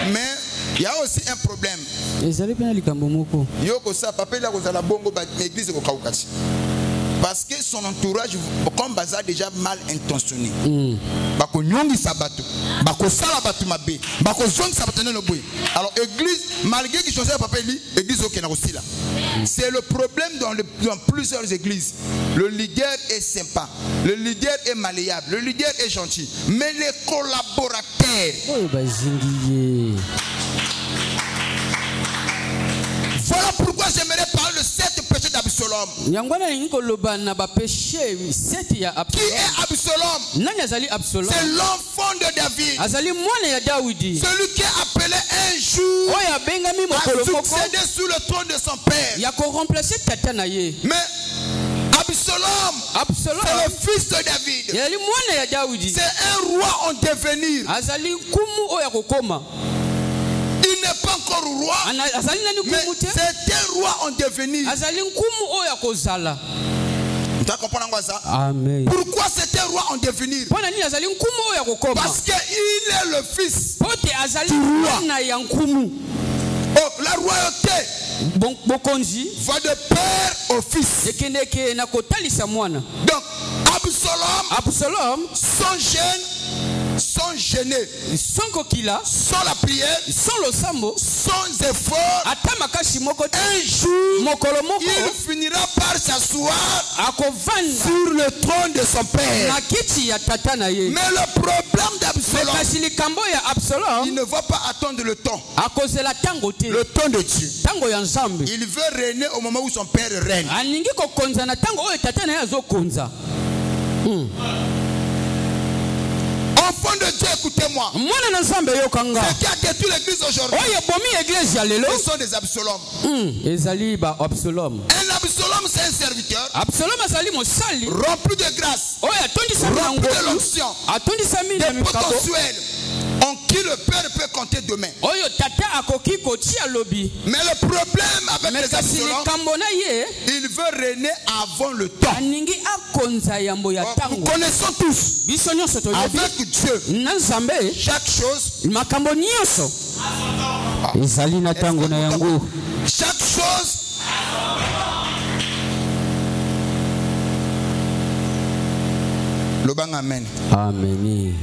Mais il y a aussi un problème. Papa, il est à cause de la bongo, l'église est au Kaukati. Parce que son entourage, comme Baza, déjà mal intentionné. Bako nyongi sabato, bako sala batu mabe, bako zongi sabato no boy. Alors église, malgré qu'il choisit papa Eli, église ok na aussi là. C'est le problème dans plusieurs églises. Le leader est sympa, le leader est malléable, le leader est gentil, mais les collaborateurs. Voilà pourquoi j'aimerais parler de 7 péchés d'Absalom. Absalom? Yangwana ningo loba na ba péché 7 ya Qui Absalom. est Absalom? Nani azali Absalom? C'est l'enfant de David. Azali mwana ya Daudi. Celui qui est appelé un jour Oya bengami à mokolo moko succéder sous le trône de son père. ya ko remplacer tata na ye. Mais Absalom, c'est le fils de David. Yali mwana ya Daudi. C'est un roi en devenir. Azali kumu oya kokoma. Il n'est pas encore roi, Azali nani mais kumu te? c'est un roi en devenir. Azali kumu oya kozala. Tu vas comprendre quoi ça? Amen. Pourquoi c'est un roi en devenir? Pona nini azali kumu oya kokoma? Parce qu'il est le fils. Pote azali mwana ya kumu. Oh, la royauté Bokonzi va de père au fils. ekendeke na kotalisa mwana. Donc Absalom sans gêner, sans kokila, sans la prière, sans losambo, sans effort, ata makasi moko te, un jour mokolo moko il finira par s'asseoir akovanda sur le trône de son père. na kiti ya tata na ye. Mais le problème d'Absalom, Kasi likambo ya il Absalom ne va pas attendre le temps, akozela tango te, le temps de Dieu. tango ya Nzambe. Il veut régner au moment où son père règne. Alingi kokonza na tango oyo tata na ye azokonza. Enfant de Dieu, écoutez-moi. Mwana na Nzambe yokanga. Ce qui a détruit l'église aujourd'hui, Oyo bomi église ya lelo. ce sont des Absaloms. Ezali ba Absalom. Un Absalom, c'est un serviteur Absalom azali mosali. rempli de grâce, Oyo atondisa na rempli de ngolu. l'onction, Atondisa mina des mikako. potentiels en qui le père peut compter demain. Oyo tata akoki kotia lobi. Mais le problème avec les Kasi Absaloms, likambo na ye il veut régner avant le temps. aningi akonza yambo ya Nous tango. connaissons tous, Biso nyonso toyebi avec Dieu, na Nzambe chaque chose, makambo nyonso ezali na tango na yango. chaque chose le bang amen. Amen.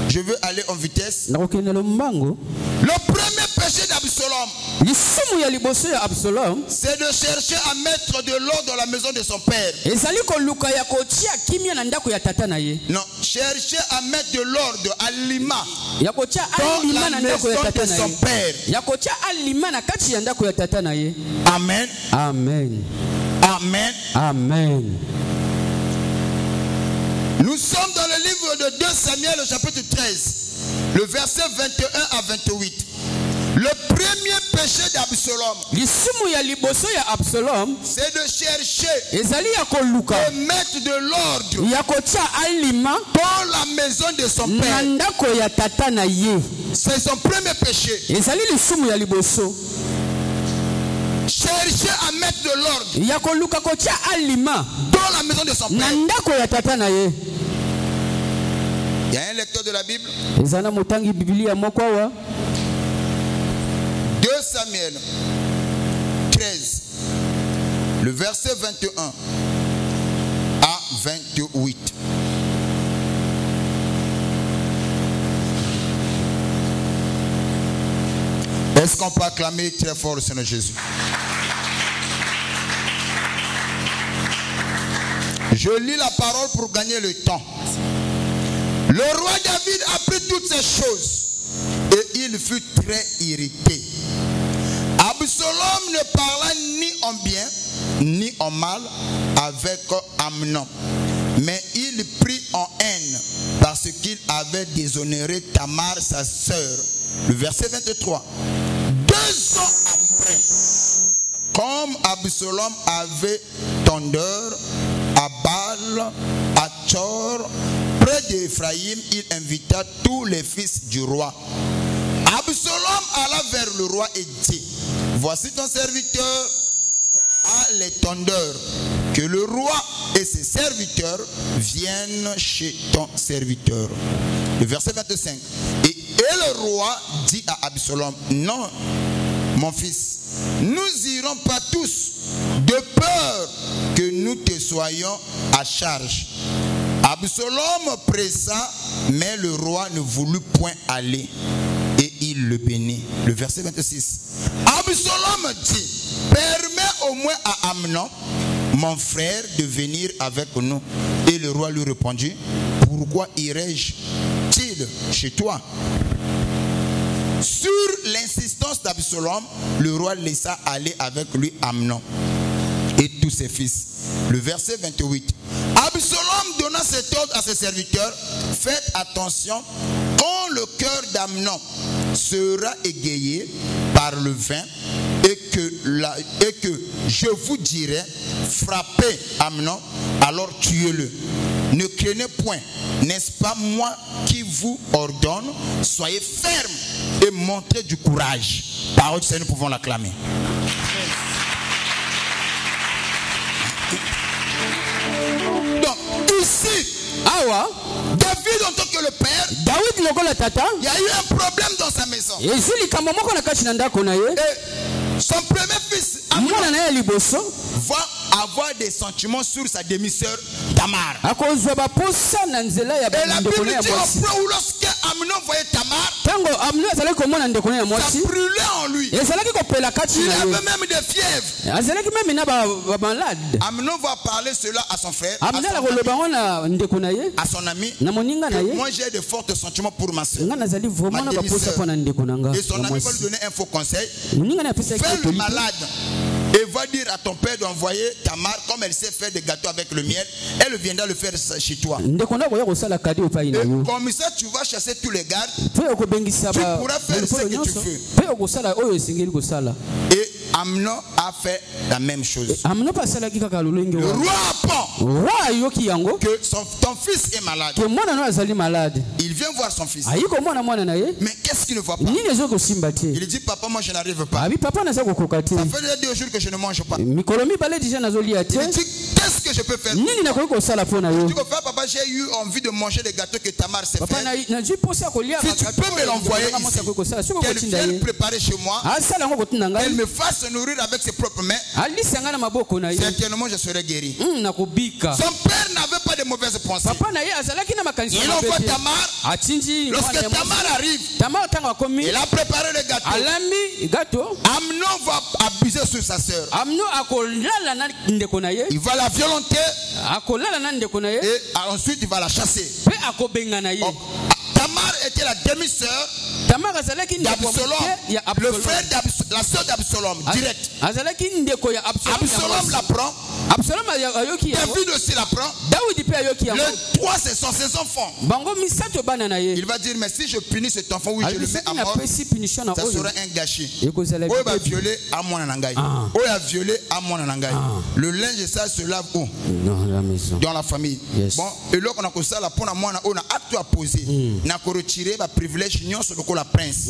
Je veux aller en vitesse. Nakokende lo mbango. Le premier péché d'Absalom, Lisumu ya liboso ya Absalom c'est de chercher à mettre de l'ordre dans la maison de son père. ezali koluka ya kotia kimia na ndako ya tata na ye. Non, chercher à mettre de l'ordre, aliment Ya kotia dans alima la na ndako maison ya de tata na son ye. père. Ya kotia alima na kati ya ndako ya tata na ye. Amen. Amen. Amen. Amen. Nous sommes dans le livre de 2 Samuel, au chapitre 13, le verset 21 à 28. Le premier péché d'Absalom, Lisumu ya liboso ya Absalom c'est de chercher ezali ya koluka de mettre de l'ordre ya kotia alima dans la maison de son na père. ndako ya tata na ye. C'est son premier péché. Ezali lisumu ya liboso Chercher à mettre de l'ordre ya koluka kotia alima dans la maison de son na père. ndako ya tata na ye. Il y a un lecteur de la Bible. Ezana motangi Biblia moko awa. 2 Samuel 13, le verset 21 à 28. Est-ce qu'on peut acclamer très fort le Seigneur Jésus? Je lis la parole pour gagner le temps. Le roi David apprit toutes ces choses et il fut très irrité. Absalom ne parla ni en bien ni en mal avec Amnon, mais il prit en haine parce qu'il avait déshonoré Tamar, sa sœur. Le verset 23. 2 ans après, comme Absalom avait tendeur à Baal, à Tchor, près d'Éphraïm, il invita tous les fils du roi. Absalom alla vers le roi et dit: voici ton serviteur à l'étendeur, que le roi et ses serviteurs viennent chez ton serviteur. Le verset 25. Et le roi dit à Absalom: non, mon fils, nous irons pas tous, de peur que nous te soyons à charge. Absalom pressa, mais le roi ne voulut point aller, et il le bénit. Le verset 26. Absalom dit: permets au moins à Amnon, mon frère, de venir avec nous. Et le roi lui répondit: pourquoi irai-je-t-il chez toi? Sur l'insistance d'Absalom, le roi laissa aller avec lui Amnon et tous ses fils. Le verset 28. Absalom donna cet ordre à ses serviteurs: faites attention, quand le cœur d'Amnon sera égayé par le vin et que je vous dirai frappez Amnon, alors tuez-le. Ne craignez point, n'est-ce pas moi qui vous ordonne? Soyez ferme et montrez du courage. Parole du Seigneur, nous pouvons l'acclamer. Donc ici, David en tant que le père, il y a eu un problème dans sa maison. Et son premier fils va avoir des sentiments sur sa demi-sœur Tamar. Et la Bible dit au point où lorsque Amnon voyait Tamar, ça brûlait en lui. Il avait même des fièvres. Amnon va parler cela à son frère, à son ami. Moi j'ai de forts sentiments pour ma soeur, ma demi-sœur. Et son ami va lui donner un faux conseil. Fais le malade et va dire à ton père d'envoyer Tamar, comme elle sait faire des gâteaux avec le miel, elle viendra le faire chez toi. Et comme ça tu vas chasser tous les gardes, tu pourras faire ce que tu veux. Et Amnon a fait la même chose. Le roi apprend que ton fils est malade. Il vient voir son fils. Mais qu'est-ce qu'il ne voit pas? Il dit: papa, moi je n'arrive pas. Ça fait 2 jours que je ne mange pas. Il dit: qu'est-ce que je peux faire? Tu peux faire, papa, j'ai eu envie de manger les gâteaux que Tamar s'est fait. Si tu peux me l'envoyer ici, qu'elle vienne préparer chez moi, qu'elle me fasse se nourrir avec ses propres mains, certainement je serai guéri. Son père n'avait pas de mauvaises pensées. Il envoie Tamar. Lorsque Tamar arrive, il a préparé le gâteau. Amnon va abuser sur sa sœur. Il va la violenter et ensuite il va la chasser. Tamar était la demi-sœur d'Absalom, le frère la sœur d'Absalom, direct. Absalom la prend. David aussi la prend. Le 3, ce sont ses enfants. Il va dire: mais si je punis cet enfant, oui, je le mets à mort, ça sera un gâchis. Il va violer à mon anangaï. Il va violer à mon anangaï. Le linge ça se lave où? Dans la famille. Bon, et là on a comme ça la pour moi on a acte à poser. Na ko retirer ba privilège nyons sur la prince.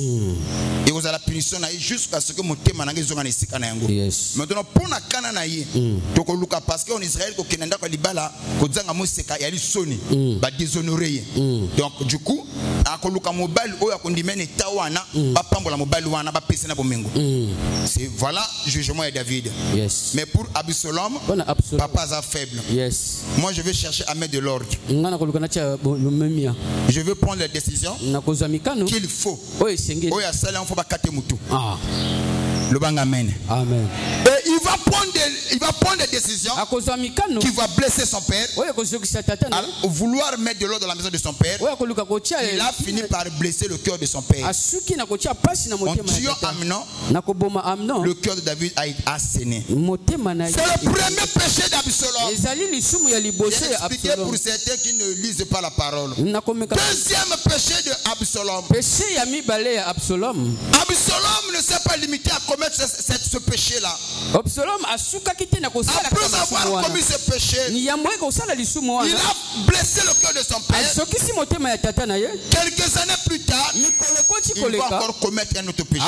Et vous avez la punition jusqu'à ce que mon thème nangai zonga nesika na yango. Maintenant pour na kana na ye. Toko luka parce que en Israël ko kenenda ko libala ko zanga moseka ya lisoni ba déshonorer. Donc du coup akoluka mobile oyo akondimene tawana ba pambola mobile wana ba pesa na bomengo. C'est voilà jugement de David. Mais pour Absalom, papa est faible. Moi je vais chercher à mettre de l'ordre. Je veux prendre les décisions qu'il faut. Oya sala on faut pas cater mutu. Le bang amen. Amen. Et il va prendre des décisions qui va blesser son père. À vouloir mettre de l'ordre dans la maison de son père, il a fini par blesser le cœur de son père. En tuant Amnon, le cœur de David a asséné. C'est le premier péché d'Absalom. J'ai expliqué pour certains qui ne lisent pas la parole. Deuxième péché d'Absalom. Absalom ne s'est pas limité à commettre ce péché-là. Après avoir commis ce péché, il a blessé le cœur de son père. Quelques années plus tard, il va encore commettre un autre péché.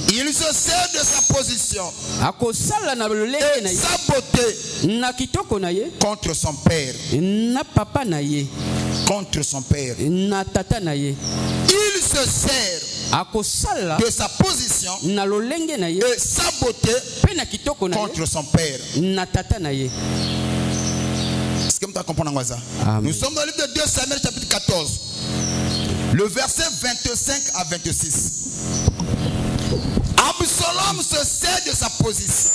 Il se sert de sa position et sa beauté contre son père. Contre son père. Il se sert de sa position et sa beauté contre son père. Est-ce que vous comprenez ça? Nous sommes dans le livre de 2 Samuel chapitre 14, le verset 25 à 26. Absalom se sert de sa position.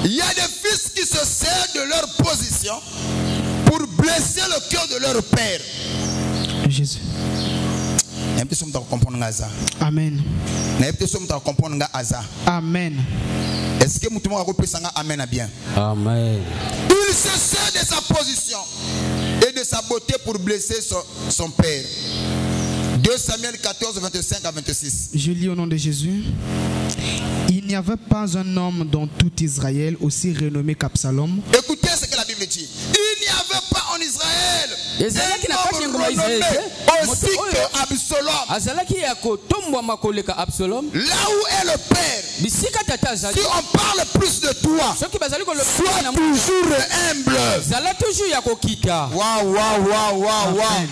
Il y a des fils qui se servent de leur position pour blesser le cœur de leur père. Jésus. Amen. Amen. Est-ce que mutumo akopesanga amen à bien? Amen. Il se sert de sa position et de sa beauté pour blesser son père. 2 Samuel 14, 25 à 26. Je lis au nom de Jésus. Il n'y avait pas un homme dans tout Israël aussi renommé qu'Absalom. Écoutez ce que la Bible dit. Il n'y avait pas en Israël un homme renommé aussi que Absalom. Là où est le père, si on parle plus de toi, sois toujours humble. Waouh, waouh, waouh, waouh, waouh.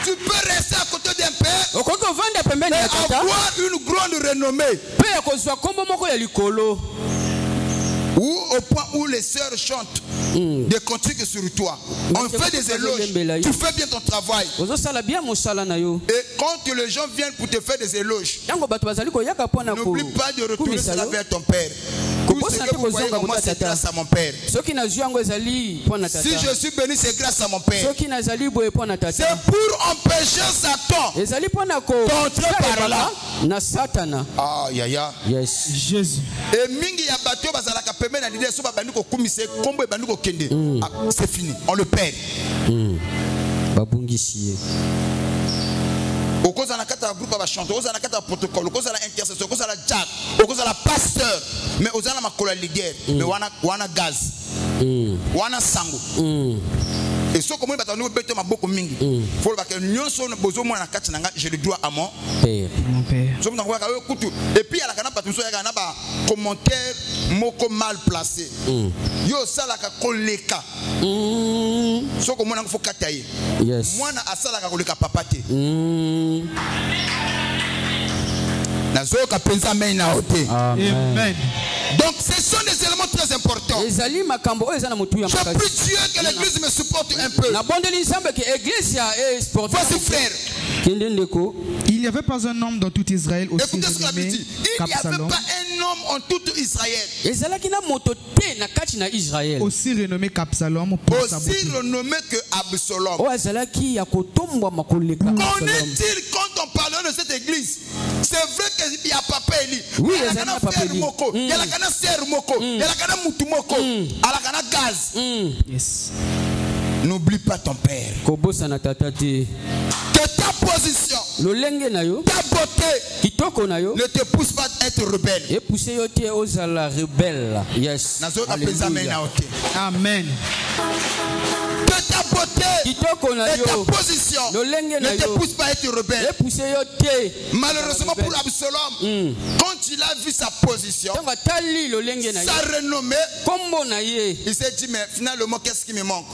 Tu peux rester à côté d'un père et avoir une grande renommée. Ou au point où les sœurs chantent des cantiques sur toi. On fait des éloges. Tu fais bien ton travail. Et quand les gens viennent pour te faire des éloges, n'oublie pas de retourner cela vers ton père. Tout ce que vous voyez, moi, c'est grâce à mon père. Si je suis béni, c'est grâce à mon père. C'est pour empêcher Satan d'entrer par là. Ah, yaya. Yes. Jésus. Et mingi ya bato bazalaka pembe na lidé so ba banduko kumise kombo banduko kende. C'est fini, on le perd. Babungisiye. Au cause de la carte groupe va chanter, au cause de la carte protocole, au cause de la intercession, au cause de la jack, au cause de la pasteur, mais au cause de la makola ligueur, mais wana gaz, wana sango. Et ce comment il va te ma beaucoup mingi. Faut que nous sommes besoin de la carte nanga, je le dois à mon père. Mon père. Et puis à la canapa tout ça il y a ba commentaire moko mal placé. Yo sala ka koleka. Ce comment on faut kataye. Yes. Moi na asala ka koleka papate. Amen. Donc ce sont des éléments très importants. Je prie Dieu que l'église me supporte un peu. Voici frère. Il n'y avait pas un homme dans tout Israël aussi Écoutez ce que la Bible renommé dit. Il n'y avait qu'Absalom. pas un homme en tout Israël. Aussi renommé qu'Absalom pour sa beauté. Aussi renommé que Absalom. Connaît-il quand on parle de cette église? C'est vrai qu'il y a papa Eli. Oui, il y a un frère Moko. Il y a un sœur Moko. Il y a un Moutou Moko. Il y a un gaz. Yes. N'oublie pas ton père. Que ta position, ta beauté ne te pousse pas à être rebelle. Yes. Amen. Que ta beauté et ta position ne te pousse pas à être rebelle. Malheureusement pour Absalom, quand il a vu sa position, sa renommée, il s'est dit mais finalement qu'est-ce qui me manque?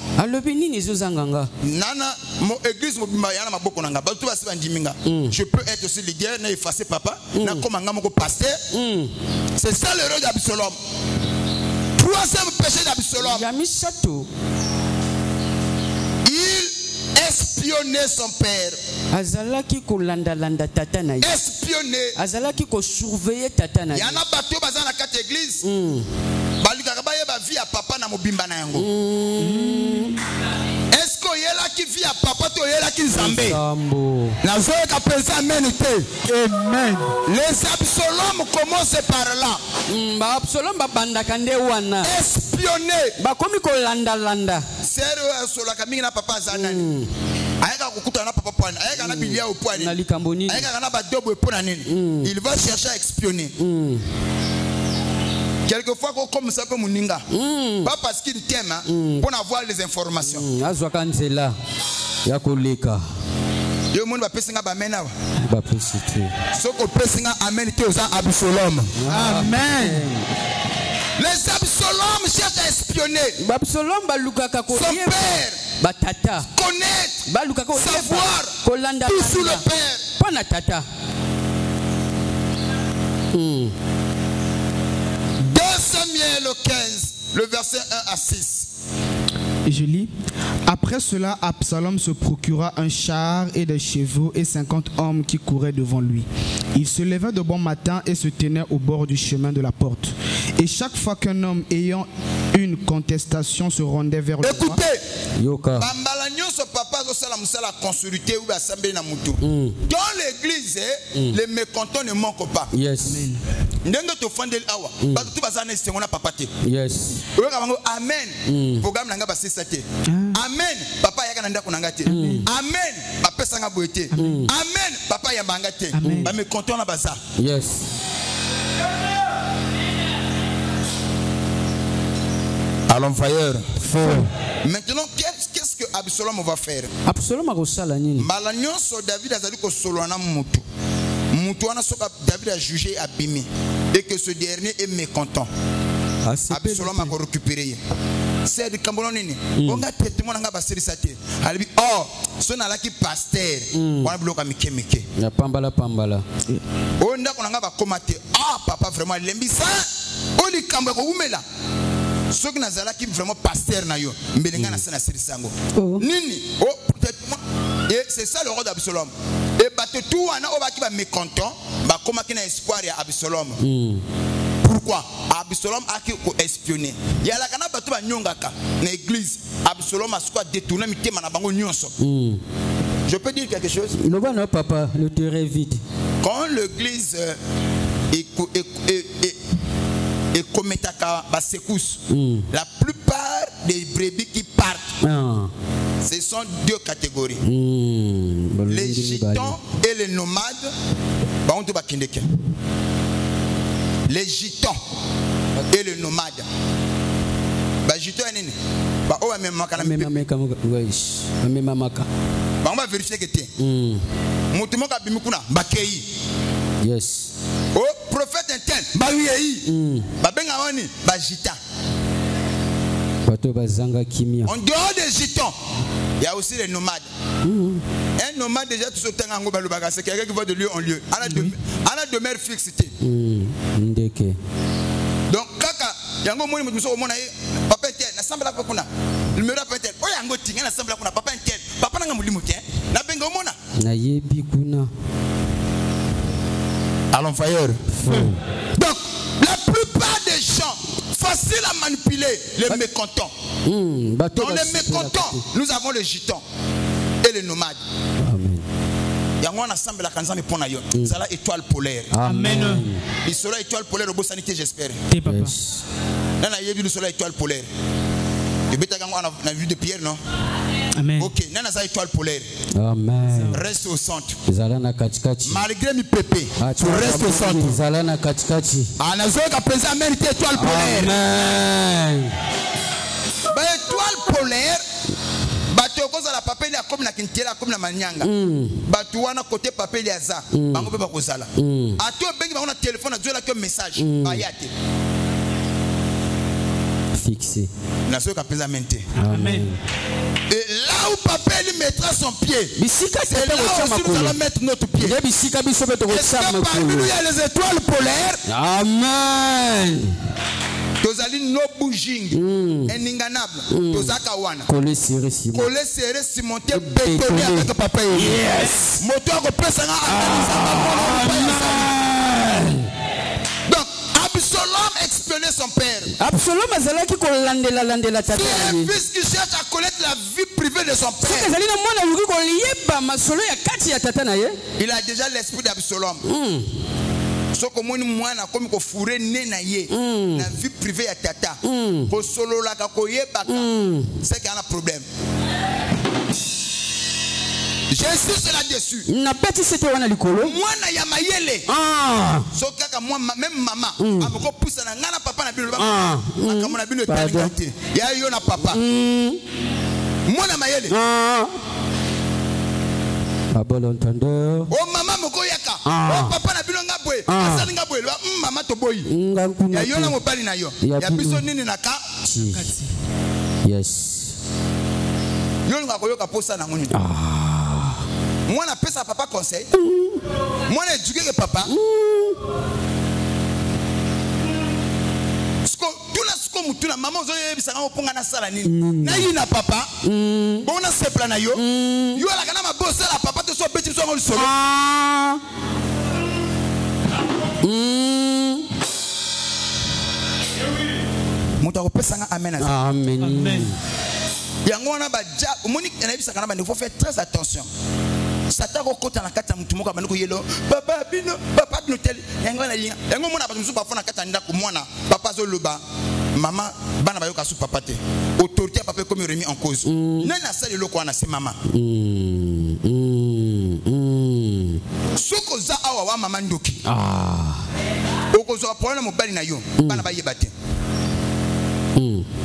Nana, mon église, je peux être aussi leader, effacer papa, pasteur. C'est ça l'erreur d'Absalom. Troisième péché d'Absalom. Il espionnait son père. Espionner. Il y en a battu dans la carte église. Est-ce qu'il y a là qui vit à papa, il y a là qui zambé? Amen. Les Absalom commencent par là. Espionner. Sérieux, sur la camine, papa Zanani. Il va chercher à espionner. Quelquefois, comme ça peut mouninga. Pas parce qu'il t'aime, pour avoir les informations. Yo monde va pesinga ba mena ba pesite. Soko pesinga amen te oza Absalom. Amen. Les Absalom cherchent à espionner. Absalom balukaka ko son père. Batata. Connaître. Balukaka ko savoir. Kolanda tout sous le père. Pana tata. 2 Samuel 15, le verset 1 à 6. Et je lis. Après cela, Absalom se procura un char et des chevaux et 50 hommes qui couraient devant lui. Il se levait de bon matin et se tenait au bord du chemin de la porte. Et chaque fois qu'un homme ayant une contestation se rendait vers le roi. Écoutez, sala musala consulter ou assemblée na mutu. Dans l'église, les mécontents ne manquent pas. Yes. Ndenge to fandel awa. Ba tout bazana sengona papa te. Yes. Amen. Programme nanga ba sesate. Amen. Papa yaka nanda kunanga te. Amen. Papa sanga boete. Amen. Papa ya banga te. Ba mécontents na baza. Yes. Allons fire. Maintenant, qu'est-ce que Absalom va faire? Absalom a kosala nini? Malagnon so David a dit que Solana mutu. Mutu ana soka David a jugé abîmé et que ce dernier est mécontent. Absalom a récupéré. C'est de Camerounini. On a témoin nga basirisa te. Alibi oh, son ala ki pasteur. On a bloqué mike. Ya pambala. On a konanga ba komate. Ah papa vraiment lembisa. On li kamba ko umela. Ceux qui n'ont pas vraiment pasteur na yo, mbelenga na sana sirisango. Nini? Oh, peut-être. Et c'est ça le rôle d'Absalom. Et bateau tout ana obaki ba mécontent, ba komaki na espoir ya Absalom. Pourquoi? Absalom a qui espionné. Il y a la kana bateau ba nyongaka na église. Absalom a soit détourné mitema na bango nyonso. Je peux dire quelque chose? Non papa, le terrain est vide. Quand l'église et commetaka ba secousse. La plupart des brebis qui partent, ce sont deux catégories. Les gitans et les nomades. Les gitans et les nomades. Ba gitans nini? Ba o même makana on va vérifier que t'es. Mutumoka bimukuna bakei. Yes. Oh, prophète intel, Baouyeyi, Babenga Wani, Bajita. En dehors des gitans, il y a aussi les nomades. Un nomade, déjà, tout ce temps, c'est quelqu'un qui va de lieu en lieu. On a demeure fixe. Donc, kaka, yango moni mutuso omona papa intel, na sambala pakuna. Le numéro papa intel. Oh yango tinga na sambala kuna papa intel. Papa nanga mulimu tien. Na benga omona. Na yebi kuna. Allons fire. Donc, la plupart des gens, facile à manipuler les mécontents. Dans les mécontents, nous avons les gitans et les nomades. Amen. Il y a un ensemble la canzane pour nayo. C'est la étoile polaire. Amen. Il sera étoile polaire au beau sanité, j'espère. Yes. Là, il y a vu le soleil étoile polaire. Et bien, on a vu de pierre, non? Amen. Ok, nous avons étoile polaire. Amen. Reste au centre. Malgré mes pépés, tu restes au centre. Ah, nous avons présent à mériter étoile polaire. Amen. Étoile polaire. Bato koza la papel ya comme na kintela comme na manyanga. Bato wana côté papel ya za. Bango pe bakozala. Ato bengi bango na téléphone azola que message. Bayate. Fixé. Na soka pesa mente. Amen. Et là où papel mettra son pied, c'est là où nous allons mettre notre pied. Est-ce que parmi nous il y a les étoiles polaires? Amen. Tozali no bouging, ininganable. Tozaka wana. Coller serré cimenté, bétonné avec papa. Yes. Moteur ko pesa nga. Donc Absalom espionnait son père. Absalom azalaki ko landela tata. C'est un fils qui cherche à connaître la vie privée de son père. Il a déjà l'esprit d'Absalom. So comme moi na comme ko fourrer né na ye na vie privée ya tata ko solo la ka ko yebaka c'est qu'il y a un problème. Jésus là-dessus. Na petit c'était wana likolo. Moi na ya mayele. So kaka moi même maman amoko poussa na ngana papa na bino ba. Akamona bino etali. Ya yo na papa. Moi na mayele. A bon entendeur. Oh maman moko yaka. Oh papa na bino ngabwe. Asali ngabwe. Maman to boy. Ya yo na mobali na yo. Ya biso nini na ka? Yes. Yo nga koyoka posa na ngoni. Moi na pesa papa conseil. Moi na éduquer papa. Tout mutuna maman zo yebisanga oponga na sala nini. Na yina papa. Bona sepla na yo. Yo ala kana mabosa la papa to so beti so ngol solo. Muta ko pesanga amen. Amen. Il faut faire très attention. Satan kokota na kata mutu moko abaniko yelo papa bino papa bino tel yango na linga yango mona ba musu ba fona kata ndako mwana papa zo loba maman bana ba yoka su papa te autorité papa comme remis en cause nana sali loko wana c'est maman soko za awa wa maman ndoki okozo problème mobali na yo bana ba yebate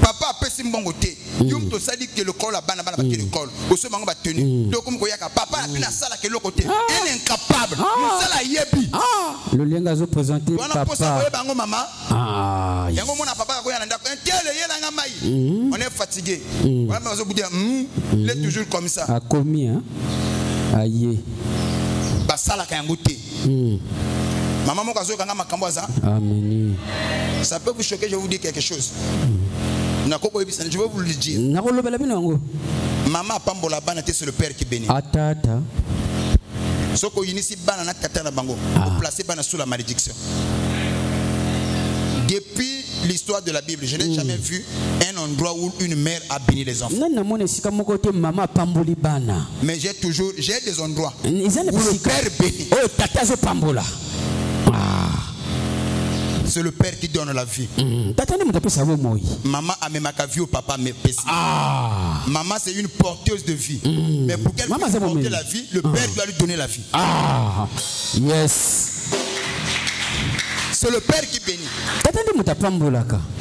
papa apesi mbongo te yo to sali que le col la bana ba ke le col o so bango ba tenu donc ko yaka papa apina sala ke le côté il est incapable sala yebi le lenga zo présenter papa posa bango maman yango mona papa ko yana ndako ntele yela nga mai on est fatigué voilà mais zo boudia il est toujours comme ça a commis hein aïe ba sala ka yango te maman moko zo kanga makambo za amen. Ça peut vous choquer, je vais vous dire quelque chose. Je vais vous le dire. Maman pambola bana c'est le père qui bénit. Atata. Soko yinisi bana na tata na bango. Pour placer bana sous la malédiction. Depuis l'histoire de la Bible, je n'ai jamais vu un endroit où une mère a béni les enfants. Mais j'ai des endroits où le père bénit. C'est le père qui donne la vie. Maman a même ma vie au papa mais pessimiste. Maman c'est une porteuse de vie. Mais pour qu'elle puisse porter la vie, le père doit lui donner la vie. Yes. C'est le père qui bénit.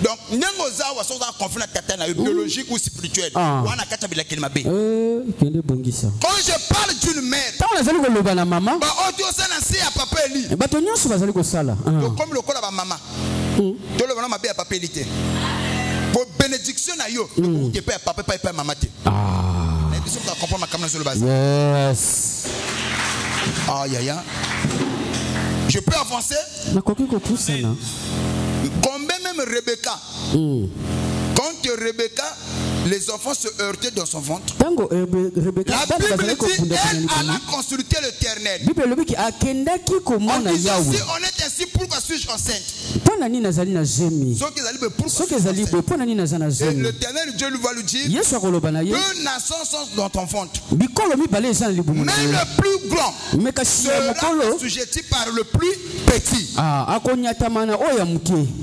Donc, nengoza wa soza conflit na biologique ou spirituel. Wana kata bila kelma be. Quand je parle d'une mère, ba audio sana si à papa eli. Bato nyonso bazali ko sala. Donc comme le kola ba maman. To le wana mabe à papa eli te. Pour bénédiction na yo, tu peux papa pas maman te. Mais tu dois comprendre ma caméra sur le bas. Yes. Je peux avancer. Combien même Rebecca. Quand Rebecca, les enfants se heurtaient dans son ventre. La Bible dit, elle alla consulter l'Éternel. On dit ceci, on est ainsi, pourquoi suis-je enceinte? Et l'Éternel Dieu lui va lui dire, deux nations sont dans ton ventre. Mais le plus grand sera assujetti par le plus petit.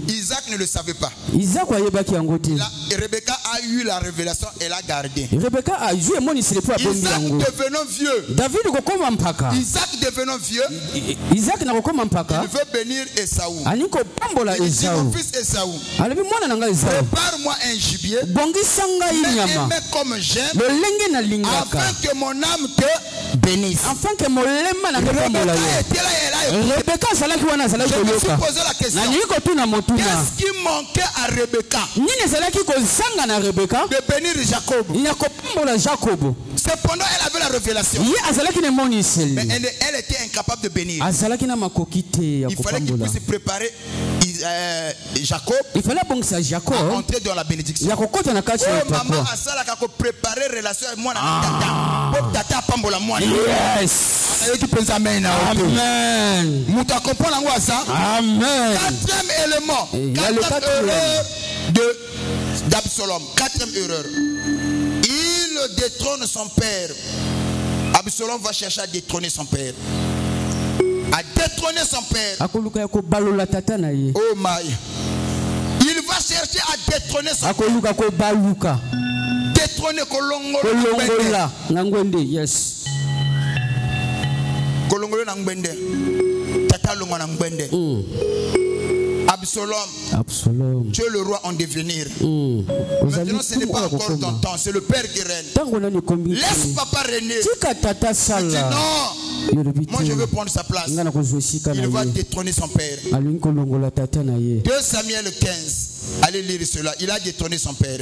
Isaac ne le savait pas. Rebecca a eu la révélation, elle a gardé. Isaac devenant vieux. Isaac devenant vieux. Il veut bénir Esaü. Il dit mon fils Esaü, prépare-moi un gibier. Mais comme j'aime, afin que mon âme te bénisse. Rebecca était là, je me suis posé la question. Qu'est-ce qui manquait à Rebecca de bénir Jacob? Cependant, elle avait la révélation. Mais elle était incapable de bénir. Il fallait qu'il puisse préparer Jacob à entrer dans la bénédiction. Oh, maman a ça là qu'à préparer relation avec moi. Yes. Amen. Amen. Quatrième élément. Quatrième erreur d'Absalom. Quatrième erreur. Il détrône son père. Absalom va chercher à détrôner son père. À détrôner son père. Oh my. Il va chercher à détrôner son père. Détrôner Kolongola. Yes. Kolongolo Nangbende. Tata Longo Nangbende. Absalom. Tu es le roi en devenir. Maintenant, ce n'est pas encore ton temps. C'est le père qui règne. Laisse papa régner. Il dit non. Moi, je veux prendre sa place. Il va détrôner son père. 2 Samuel 15. Allez lire cela. Il a détrôné son père.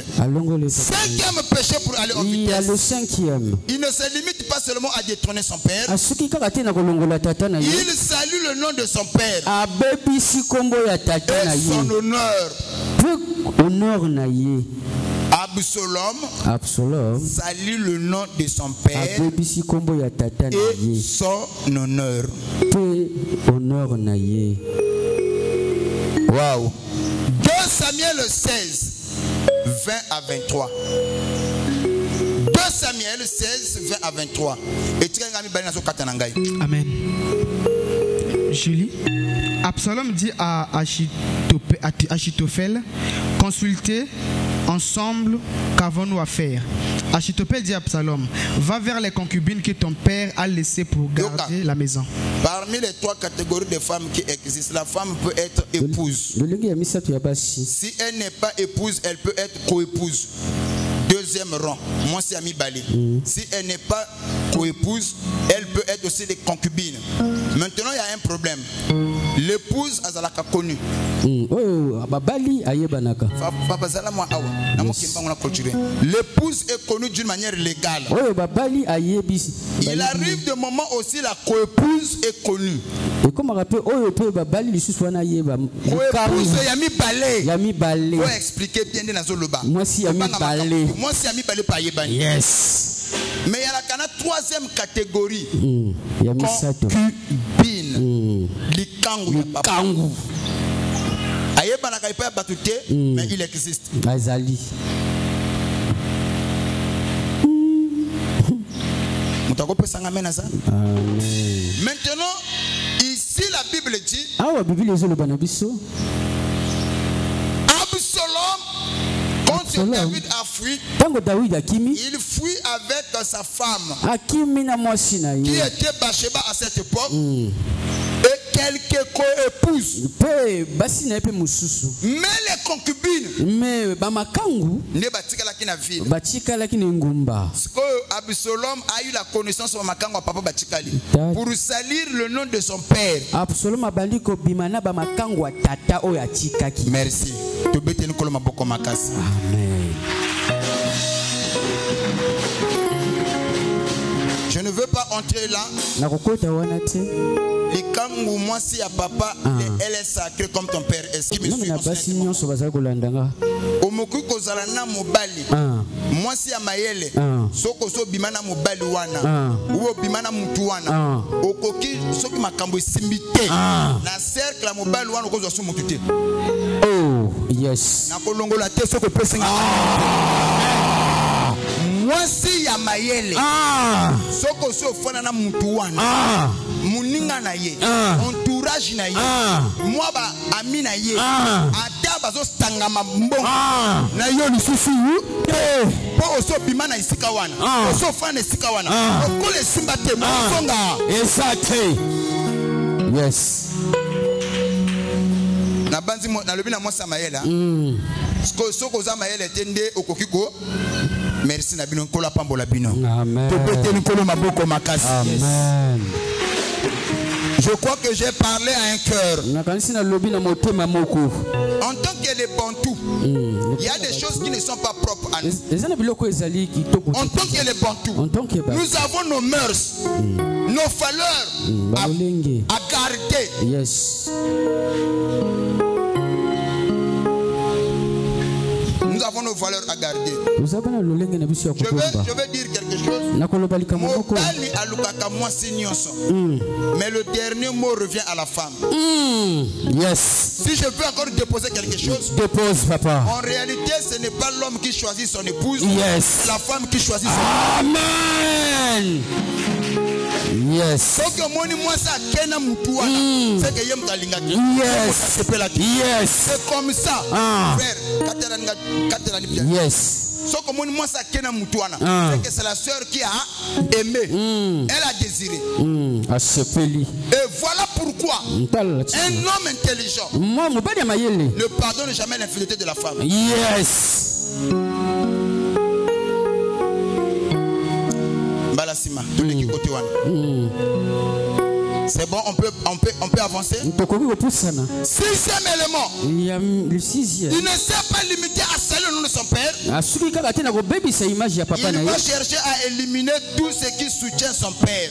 Cinquième péché pour aller en vitesse. Il ne se limite pas seulement à détrôner son père. Il salue le nom de son père. Et son honneur. Absalom salue le nom de son père et son honneur. Wow. 2 Samuel 16, 20 à 23. Samuel 16, 20 à 23. Amen. Julie. Absalom dit à Achitophel, consultez ensemble qu'avons-nous à faire. Achitophel dit à Absalom, va vers les concubines que ton père a laissées pour garder la maison. Parmi les 3 catégories de femmes qui existent, la femme peut être épouse. Si elle n'est pas épouse, elle peut être coépouse. Deuxième rang, moi c'est Ami Bali. Si elle n'est pas coépouse, elle peut être aussi des concubines. Maintenant, il y a un problème. L'épouse azalaka connue. L'épouse est connue d'une manière légale. Il arrive des moments aussi la coépouse est connue. Coépouse Yami Balé. Faut expliquer bien dans Zoloba. Moi si Ami Balé par Yebani. Yes. Mais il y a la 3e catégorie. Concubine. Likangu. Ayebana kaipa batute, mais il existe. Azali. Maintenant, ici la Bible dit Absalom, quand David a fui, il fuit avec sa femme qui était Bathsheba à cette époque et quelques co-épouses. Mais les concubines ne Absalom a eu la connaissance de papa Batikali pour salir le nom de son père. Merci. Amen. Je ne veux pas entrer là. Et quand moi si à papa, elle est sacrée comme ton père. Est-ce qu'il me suit? Moi si à Maëlle, Sokoso bimana mobali wana, ou bimana mutuana, okoki soki makambo simbité, na cercle la mobali wana okozo su mutute. Oh, yes. Na kolongo la te soko pesinga. Moi si ya Maëlle, Sokoso fona na mutuana, muninga na ye, entourage na ye, moi ba ami na ye, ata bazo stangama mbongo, na yo lisusu, po oso bimana isika wana, oso fana isika wana, okole simba te mosonga. Exactly. Yes. Na banzi na lobi na moi Samaela, soko za Maëlle tende okokiko. Merci na bino kola pambola bino. Amen. Amen. Je crois que j'ai parlé à un cœur. En tant que les Bantous, il y a des choses qui ne sont pas propres à nous. En tant que les Bantous, nous avons nos mœurs, nos valeurs à garder. Yes. Nous avons nos valeurs à garder. Je veux dire quelque chose. Mais le dernier mot revient à la femme. Yes. Si je veux encore déposer quelque chose, dépose, papa. En réalité, ce n'est pas l'homme qui choisit son épouse, yes. C'est la femme qui choisit son épouse. Amen. Yes. Yes. Yes. C'est comme ça. Frère. Yes. C'est que c'est la sœur qui a aimé. Elle a désiré. Et voilà pourquoi un homme intelligent ne pardonne jamais l'infidélité de la femme. Yes. C'est bon, on peut avancer. 6e élément. Il ne s'est pas limité à salir le nom de son père. Il va chercher à éliminer tout ce qui soutient son père.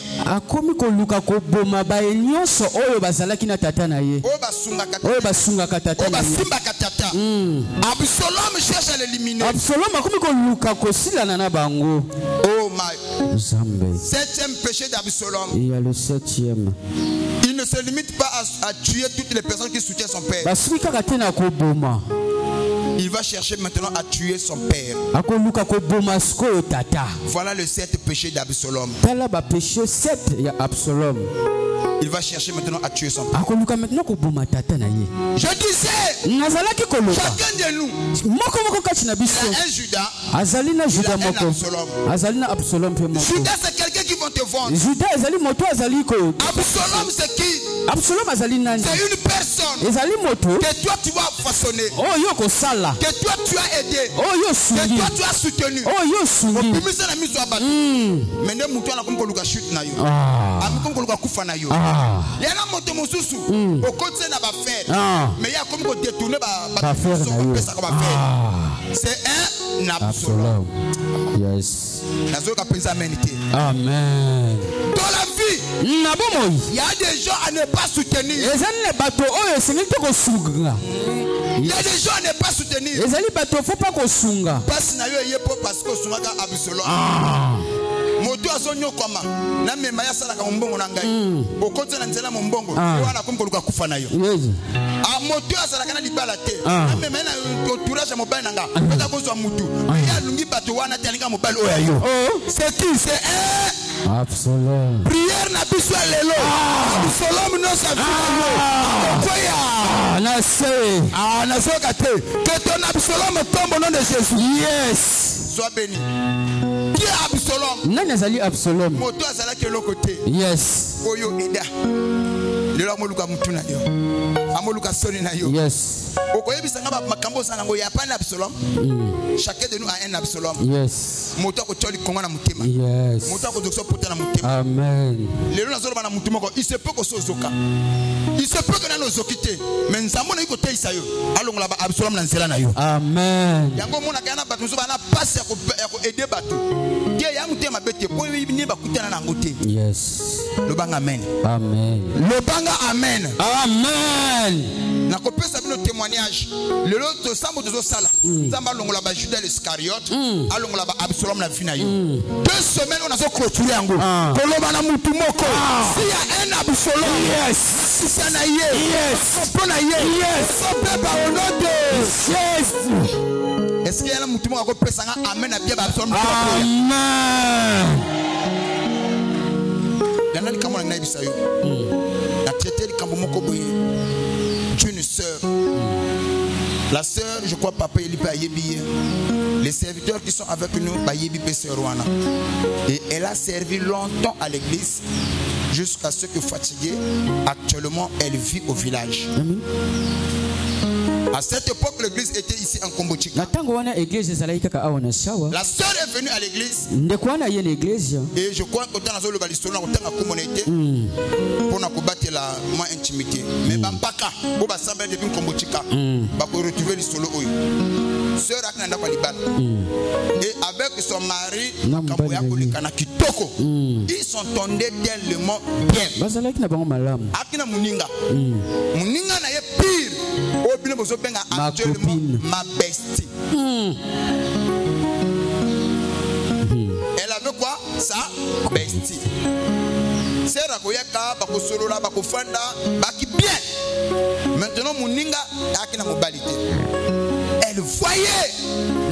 Absalom cherche à l'éliminer. Oh my. 7e péché d'Absalom. Il y a le 7e. Il ne se limite pas à tuer toutes les personnes qui soutiennent son père. Il va chercher maintenant à tuer son père. Voilà le 7 péchés d'Absalom. Il va chercher maintenant à tuer son père. Je disais, chacun de nous, il a un Judas, il a un Absalom. Judas, c'est quelqu'un qui va te vendre. Absalom, c'est qui? C'est une personne que toi tu vas façonner, que toi tu as aidé, que toi tu as soutenu. Maintenant, mutu na kumko luka shoot na yo. Amikomko luka kufa na yo. Yana moto mususu au côté na ba faire. Mais ya komko détourner ba faire na yo. C'est un Absalom. Yes. Nazoka pesa amenité. Amen. Dans la vie, il y a des gens à ne pas soutenir. Il y a des gens à ne pas soutenir. Parce que Absalom. Moto azonyo kwama na mema ya sala ka mbongo na ngai okote na nzela mbongo wana komkoluka kufa na yo moto azala kana libala te na mema na tourage mobile nanga peta kozwa mutu ya lungi bato wana telinga mobile oya yo c'est qui? C'est Absalom. Prière na biso lelo Absalom no sa vie na se na soka te que ton Absalom tombe au nom de Jésus. Yes. Sois béni. Qui est Absalom? Nani Absalom? Moto azala ke côté. Yes. Oyo eda. Lelo amoluka mutu na yo. Amoluka soni na yo. Yes. Okoyebisa ngaba makambo sana ngo ya pas Absalom. Chacun de nous a un Absalom. Yes. Moto ko toli konga na mutema. Yes. Moto ko dokso puta na mutema. Amen. Lelo nazolo bana mutu moko il se peut ko sozoka. Il se peut que na nozokite. Mais nzambo na iko te isayo. Alongola ba Absalom na nzela na yo. Amen. Yango mona kana batu so bana passe ya ko aider batu. Dieu ya mutema bete po ni ba kutana na ngote. Yes. Le banga amen. Amen. Le banga amen. Amen. Na kopesa bino témoignage. Le lot sambo tozo sala. Nzamba longola ba Judas l'Iscariote, alongola ba Absalom na vina yo. 2 semaines on a so clôturer yango. Koloba na mutu moko. Si ya un Absalom. Yes. Si ça na ye. Yes. Pour na ye. Yes. Son peuple au nom de Jésus. Est-ce qu'il y a un mutu moko kopesa nga amen na bien ba Absalom? Amen. Yanani kama na naibi sayo. Na traité le kambo moko boye. Une sœur. La sœur, je crois, papa, il peut y bien. Les serviteurs qui sont avec nous, et elle a servi longtemps à l'église jusqu'à ce que fatiguée, actuellement, elle vit au village. À cette époque, l'église était ici en Kombochika. La sœur est venue à l'église. Et je crois que dans la l'histoire, on a communauté pour nous combattre la moins intimité. Mais Bambaka, on va s'en depuis Kombochika. On va retrouver l'histoire. Sœur Aknanda Palibal. Et avec son mari, ils sont tombés tellement bien. Akina Muninga. Muninga n'a pire. Actuellement ma bestie. Elle avait quoi? Sa bestie. C'est Ragoyaka, Bakosolola, Bakofanda, Baki bien. Maintenant, Muninga a mobilité. Elle voyait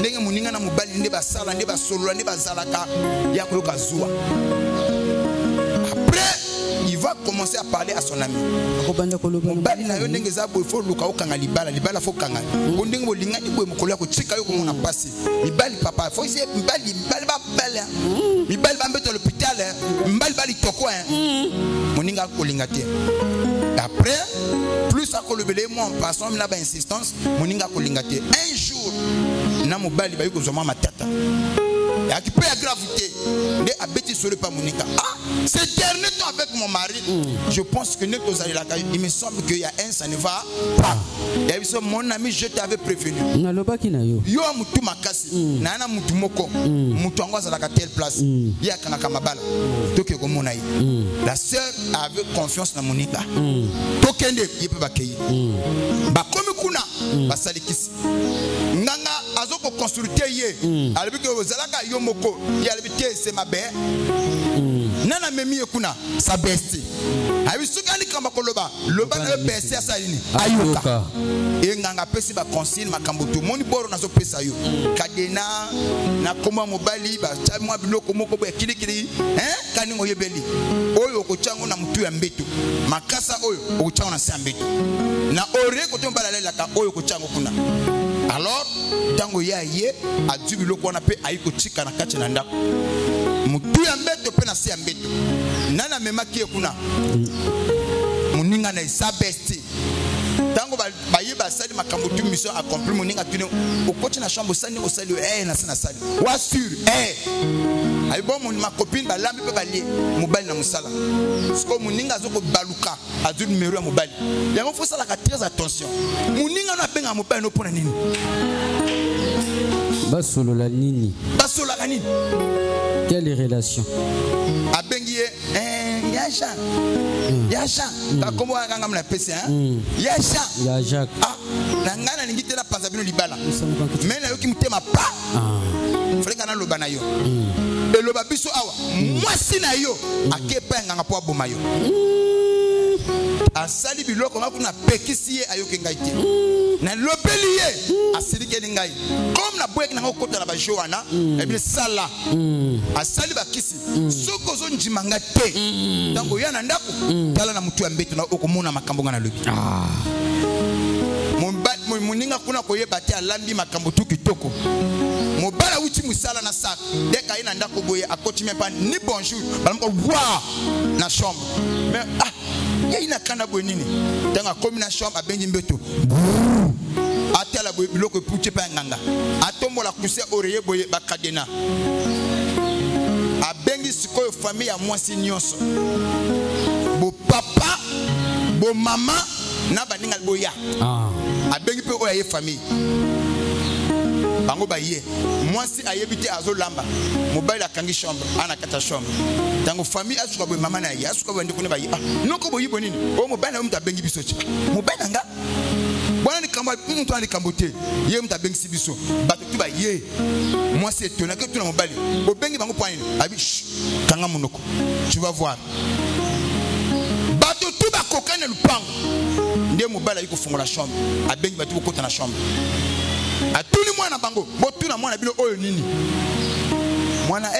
Nenga Muninga na mobali neba sala neba solola neba zalaka yakoloka zua. Après il va commencer à parler à son ami. Mobali na yo ndenge za boy fo luka okanga libala fo kanga. Ndenge bo lingani boy mokolo ko tsika yo ko mona pasi. Libali papa fo ise mbali ba bala. Libali ba mbeto l'hôpital, mbali bali toko Moninga ko lingate. Après plus à kolobele moi en passant na ba insistance Moninga ko lingate. Un jour na mobali ba yuko zoma matata. Et qui peut y gravité. Ces derniers temps avec mon mari, je pense que il me semble qu'il y a un, ça ne va pas. Mon ami, je t'avais prévenu. Yo mutu makasi, nana mutu moko, mutu angwa zalaka telle place. Ya kanaka mabala. Toke ko monayi. La sœur avait confiance dans Monica. Tokende yepe bakeyi. Ba komi kuna basalikisi. Nganga azoko construire ye. Alibike zalaka yo moko, ya alibite c'est ma belle. nana memi ekuna sa besti ayi sukani kamba koloba loba na besti asa yini ayoka enganga pesi ba conseil makambo to moni boro nazo pesa yo kadena na koma mobali ba chamwa biloko moko bo kilikili kani ngo yebeli oyo ko chango na mutu ya mbeto makasa oyo ko chango na sa mbeto na ore ko tomba lela ka oyo ko chango kuna. Alors tango ya ye adu biloko na pe ayiko chika na kati na ndako mutu ya mbeto pe na sa mbeto nana memaki kuna muninga na sa besti tango ba sali makambo tu mission accompli moninga tune au coach na chambre sali o sali na sana sali wa sur ay bon mon ma copine ba lambi pe ba lié mobile na musala sko moninga zoko baluka adu numéro ya mobile yango faut sala ka très attention moninga na benga mobile no pona nini basolo la nini quelle relation abengi Yacha Yacha comme nganga mna pesa Yacha Yacha na ngana ningite na panza bino libala mena yoki mutema pa frenga na loba na yo eloba biso awa mwasi na yo akepa nganga po aboma yo asali biloko ngakuna pekisi ye ayoke ngai te na lobeli ye asirike ngai comme na boyek na ngokota na ba joana e bi sala asali bakisi soko zo njimanga te tango yana ndako tala na mutu ya mbeto na okomona makambo ngana lobi moninga kuna koyeba te alambi makambo tu kitoko mobala uti musala na sak deka ina ndako boye akoti même pas ni bonjour balamko wa na chambre mais ya ina kana boye nini tanga komi na chambre abengi mbeto atala boye biloko puche pa nganga atombola kuse oreye boye bakadena abengi sikoyo famille ya mwasi nyonso bo papa bo mama na baninga boya abengi pe oya ye famille bango baye mwasi ayebite azo lamba mobile akangi chambre ana kata chambre tango famille asuka boye mama na ye asuka boye ndiko ne baye noko boye bonini o mobile na mtu abengi bisochi mobile nga bwana ni kamba mtu ani kambote ye mtu abengi sibiso bato tu baye mwasi etona ke tu na mobile obengi bango point abi kanga monoko tu vas voir bato tu ba kokana lupango ndie mobile yiko fungola chambre abengi bato kokota na chambre atuni mwana bango botuna mwana bino oyo nini mwana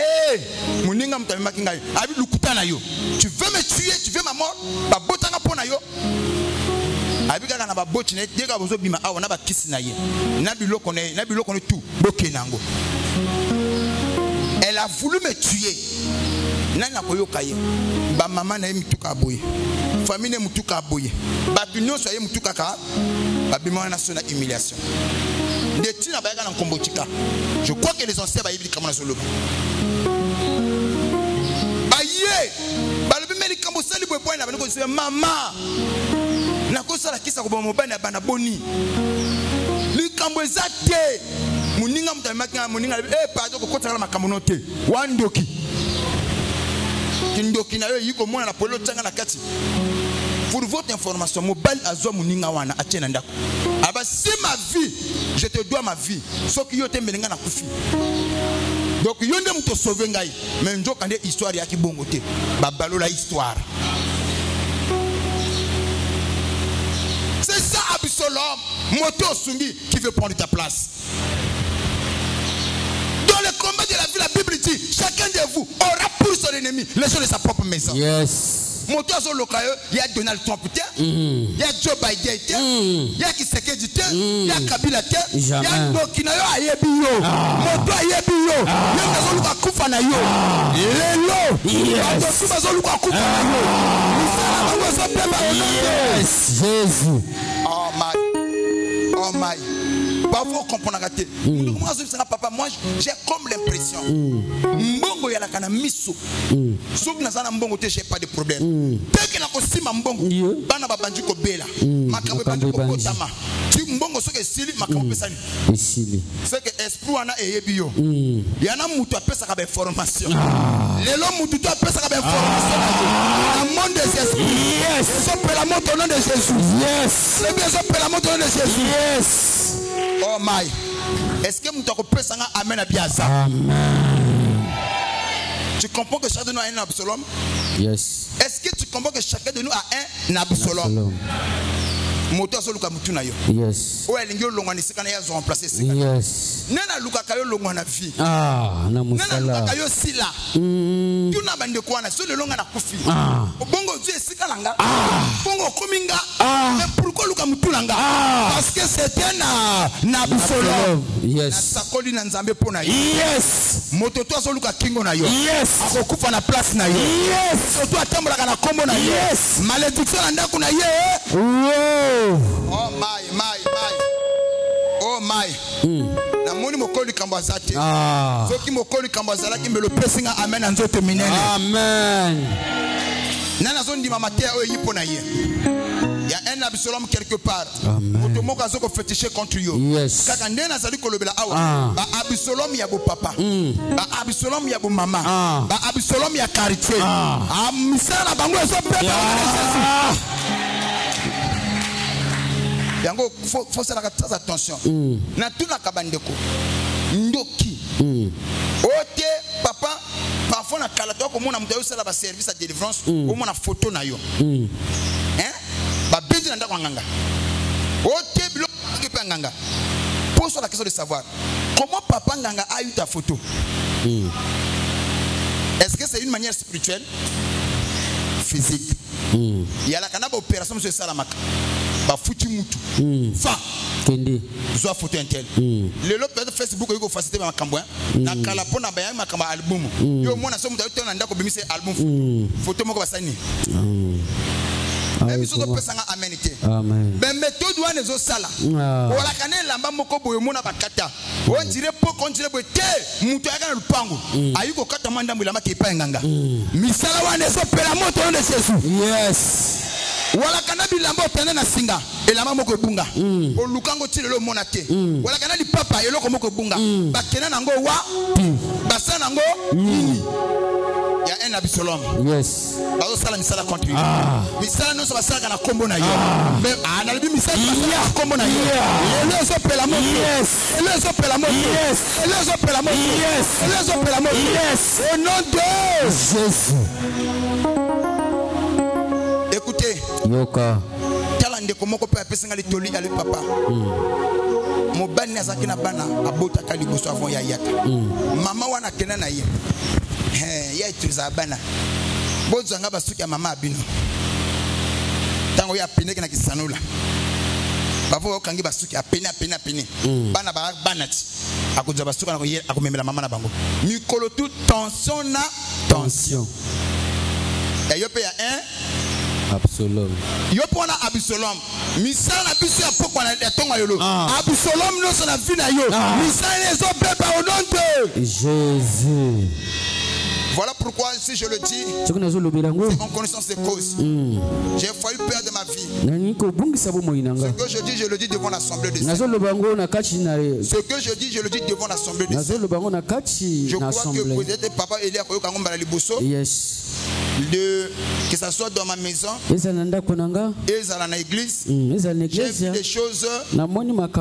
muninga mtamaki ngai abi lukutana yo tu veux me tuer tu veux ma mort ba botanga pona yo abi kaka na ba boti ne deka bozo bima awa na ba kisi na ye na biloko ne tout bokenango elle a voulu me tuer nana koyoka ye ba mama na ye mituka boye famille ne mituka boye ba tunyo so ye mituka ka ba bima na sona humiliation. Je crois que les anciens baïbli comme na solo. Baye, balobi meli kambo sali boy point na bana ko se mama. Na ko sala kisa ko ba mobana bana boni. Li kambo ezate. Muninga mutamaki muninga pardon ko kotala makambo note. Wandoki. Kindoki na yo yiko mwana na polo tanga na kati. Pour votre information, mobile azo muninga wana atiena ndako. Aba si ma vie, je te dois ma vie. So ki yo te melinga na kufi. Donc yo ndem to sauver ngai, mais njo kande histoire ya ki bongo te. Ba balola histoire. C'est ça Absalom, moto sungi qui veut prendre ta place. Dans le combat de la vie, la Bible dit, chacun de vous aura pour son ennemi les gens de sa propre maison. Yes. Moto local, il y a Donald Trump, il y a Joe Biden, il y a Kisekedi, il y a Kabila, il y a Dokinayo Ayebio, Moto Ayebio, il y a Zoluka Kufa na yo, Lelo, Yes, Jésus. Oh my. Parfois comprendre raté. Papa, moi j'ai comme l'impression mbongo ya la kana miso soki nazana mbongo te j'ai pas de problème teke na kosima mbongo bana babanji ko bela makambo banji ko kotama ti mbongo soki esili makambo pesani esili c'est que esprit wana eyebi yo yana mutu apesa ka ba information lelo mutu to apesa ka ba information na monde des esprits yes so pela moto nom de Jésus yes le bien so pela moto nom de Jésus yes. Oh my. Est-ce que nous t'avons pu amen à Biaza? Amen. Tu comprends que chacun de nous a un Absalom? Yes. Est-ce que tu comprends que chacun de nous a un Absalom? Moto so luka mutu na yo. Yes. O elingi olongwa ni sikana ya zo remplacer sika. Yes. Nena luka kayo longwa na vie. Ah, na Nena musala. luka kayo sila. Tu na bande kwa na so le longa na kufi. Bongo tu sika langa. Bongo kominga. Mais pourquoi luka mutu langa? Parce que c'était na Absalom. Yes. Na sakoli na nzambe pona yo. Yes. Moto to so luka kingo na yo. Yes. Akokufa na place na yo. Yes. So to atambola kana kombo na yo. Yes. Malédiction na ndako na ye. Wow. Oh my. Oh my. Na moni mokoli kambazate. Soki mokoli kambazala ki me le pressinga amen anzote minene. Amen. Nana zone di mama te o yipo na ye. Il y a un Absalom quelque part. Amen. Otomoka zoko fétiché contre yo. Yes. Kaka ndena zali kolobela awa. Ba Absalom ya bo papa. Ba Absalom ya bo mama. Ba Absalom ya quartier. Misala bango so pepa. Yango faut ça très attention. Na tuna kabandeko. Ndoki. Ote papa parfois na kalato ko mona mutayo sala ba service à délivrance ko mona photo na yo. Hein? Ba bindi na ndako nganga. Ote bilo ke nganga. Pose la question de savoir comment papa nganga a eu ta photo. Est-ce que c'est une manière spirituelle? Physique. Il y a la canaba opération monsieur Salamaka. Ba futi mutu. Fa. Kendi. Zo photo intel. Le lot peut Facebook ko faciliter ma makambo. Na kala pona ba ya makamba album. Yo mona so mutu to na ndako bimise album photo moko basani. Même si on peut s'en amener. Amen. Ben méthode ou anezo sala. Wala kanela lamba moko boyo mona bakata. On dirait pas qu'on dirait bote mutu aka na lupango. Ayuko kata manda mulama ke pa nganga. Misala wana so pela moto de Jésus. Yes. Wala kana bilambo tene na singa elama moko bunga o lukango tilelo mona te wala kana li papa eloko moko bunga bakena nango wa basa nango nini ya un Absalom. Yes. Bazo sala misala contre lui. Misala no so basala kana kombo na yo mais na libi misala basala kombo na yo ele so pela moto. Yes. Ele so pela moto. Yes. Ele so pela moto. Yes. Ele so pela moto. Yes. Au nom de Jésus. Écoutez. Yoka. Tala ndeko moko pe apesinga litoli ya le papa. Mobani azaki na bana abota ka liboso avant ya yaka. Mama wana kena na ye. Ya ituriza bana. Bozo nga basuki ya mama abino. Tango ya peneke na kisanula. Bavo okangi basuki apene. Bana ba banati. Akoza basuka na ko ye akomemela mama na bango. Mikolo tout tension na tension. Ya yope ya Absalom. Yo pona Absalom. Misala na biso ya pokwa na etonga yolo. Absalom no so na vie na yo. Misala ezo beba au nom de Jésus. Voilà pourquoi si je le dis, c'est en connaissance des causes. J'ai failli perdre ma vie. Ce que je dis, je le dis devant l'assemblée de Dieu. Ce que je dis, je le dis devant l'assemblée de Dieu. Je crois que peut-être papa Elia Koyokangomba Liboso. Que ça soit dans ma maison et dans l'église, j'ai vu des choses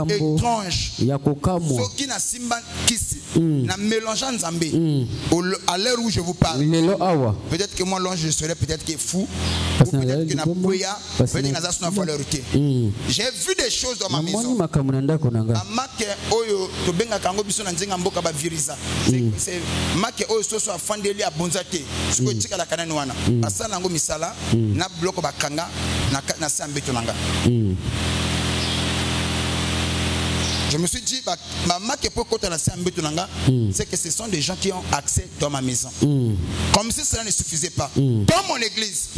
étranges. Ce qui n'a simba kisi, n'a mélangeant Nzambé. À l'heure où je vous parle, peut-être que moi, je serais peut-être que fou, ou peut-être que n'a pas, peut-être que n'a pas valeur. J'ai vu des choses dans ma maison. Marque oyo to benga kango biso na nzenga mboka ba viriza. C'est marque oyo soso afandeli a bonzate. Ce que tika la kanani wana. Asala ngo misala na bloko bakanga na sambeto nanga. Je me suis dit, maman qui peut côté la sambeto nanga, c'est que ce sont des gens qui ont accès dans ma maison. Comme si cela ne suffisait pas. Dans mon église,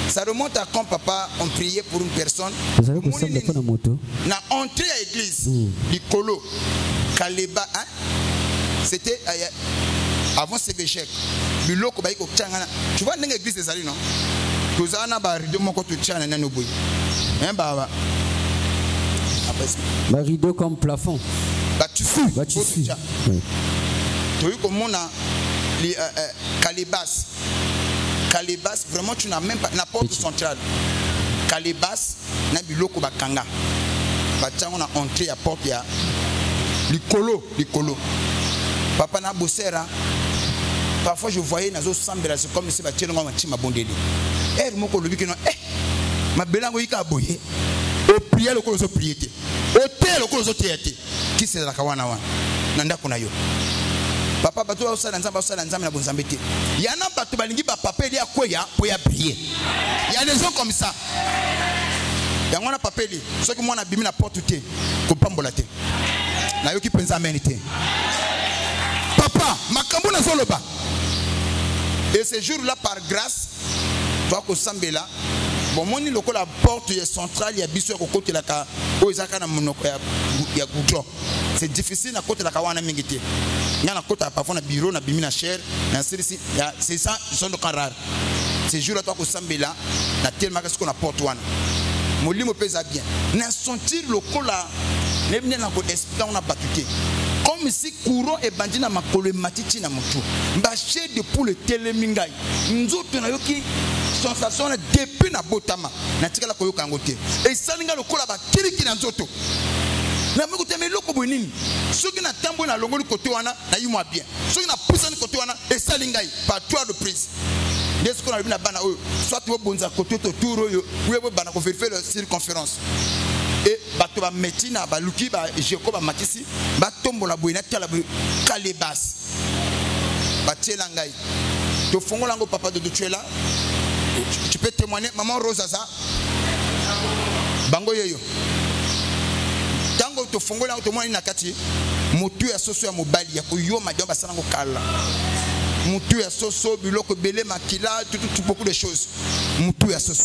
ça remonte à quand papa on priait pour une personne. Na entrée à l'église, Nicolo, Kaleba, hein? C'était avant CVG. Tu vois l'église des alliés, non? Tous en a rideau mon côté tchana nano boy. Hein baba. Rideau comme plafond. Bah tu sais. Bah tu sais. Tu vois comment on a les Calibas. Calibas vraiment tu n'as même pas la porte centrale. Calibas na biloko bakanga. Bah tiens on a entré à porte ya. Licolo. Papa na bossera. Parfois je voyais nazo sambela c'est comme si ba tchelonga matima bondeli. Moko lobi que non ma belango yika boye. O prier le ko zo prier te. O te le ko zo te te. Qui c'est la kawana wa? Nanda kuna yo. Papa bato ba sala nzambe na bonzambe te. Yana bato balingi ba papa eli akoya po ya prier. Il y a des gens comme ça. Ya ngwana papa eli soki mwana bimi na porte te ko pambola te. Na yo ki penza menite. Papa makambo na zoloba. Et ce jour-là, par grâce, toi que Sambela, bon, mon île, la porte est centrale, il y a bisous au côté de la ca, au Isakana Monoko, il y a Goudron. C'est difficile à côté de la Kawana Mingiti. Il y a un côté parfois un bureau, un bimina cher, c'est ça, ils sont de rare. Ce jour-là, toi que Sambela, il y a tellement que ce qu'on a porte one. Mon lit me pèse bien. N'a sentir le cola, n'est pas dans l'esprit, on a battu. Comme si courant et bandit na makolo matiti na mutu mbaché de pour le télémingai nzoto na yoki sensation depuis na botama na tikala koyoka ngote et salinga lokola ba kiriki na nzoto na mekuta meloko bonini soki na tambo na longoli côté wana na yimwa bien soki na poussani côté wana et salingai par toi de prise dès qu'on a vu na bana oyo soit tu bonza côté to tour yo ou bana ko faire la circonférence. Et bato ba metina ba luki ba jeko ba matisi ba tombo la boina tala kalebas ba tela ngai to fongo lango papa de tu es là tu peux témoigner maman Rosa ça bango yeyo tango to fongo lango to mwana na kati mutu ya soso ya mobali ya ko yo madyo ba sanango kala mutu ya soso biloko belé makila tout beaucoup de choses mutu ya soso.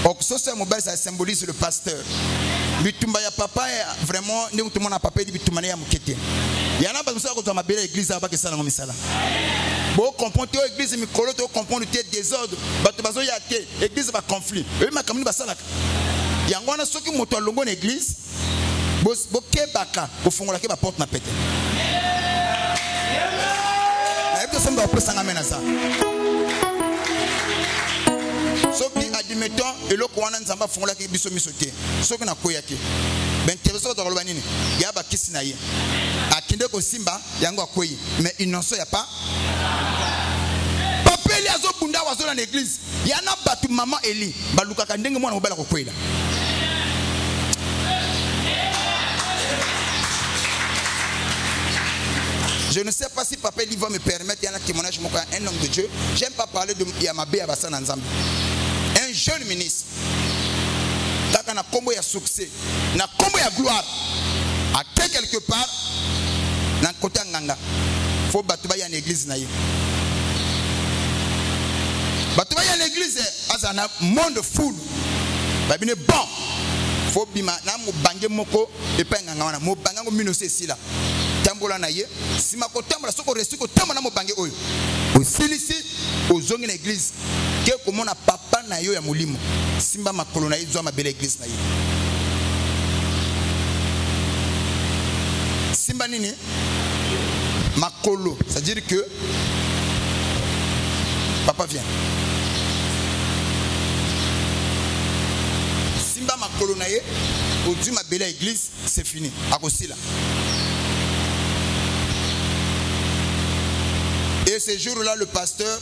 Oxoso mobile ça symbolise le pasteur. Bitumba ya papa vraiment ne tout le monde a papa dit bitumane ya mukete. Yana ba musa ko to mabela église aba ke sala ngomisala. Bo comprendre to église mi kolo to comprendre te désordre, bato bazo ya te église ba conflit. E ma kamini ba sala. Yango wana soki moto alongo na église, bo kebaka ko fongola ke ba porte na pete. Na ebto semba opesa ngamena ça. Soki admettons et le kwana nzamba fongola ki biso misote soki na koyaki ben tereso to koloba nini ya ba kisi na ye akinde ko simba yango akoyi mais innocent ya pas papa eli azo bunda wazo na l'église yana batu maman Eli baluka ka ndenge mwana mobala ko koyela. Je ne sais pas si papa Eli va me permettre, il y a un témoignage, un homme de Dieu. J'aime pas parler de Yamabé Abassan Nzambe. Un jeune ministre, qui a un combo de succès, un combo de gloire, à quelque part, dans le côté Nganga, il faut battre une église. Battre une église, c'est un monde fou. Bon, il faut que vous bange moko et pas Nganga. Vous bange mino c'est là. Tambola na ye si makotambola soko resti ko tambola mo bange oyo osilisi ozongi na église ke komona papa na yo ya molimo simba makolo na ye zo mabele église na ye simba nini makolo, c'est à dire que papa vient simba makolo na ye ozu mabele église c'est fini akosila. Et ce jour-là, le pasteur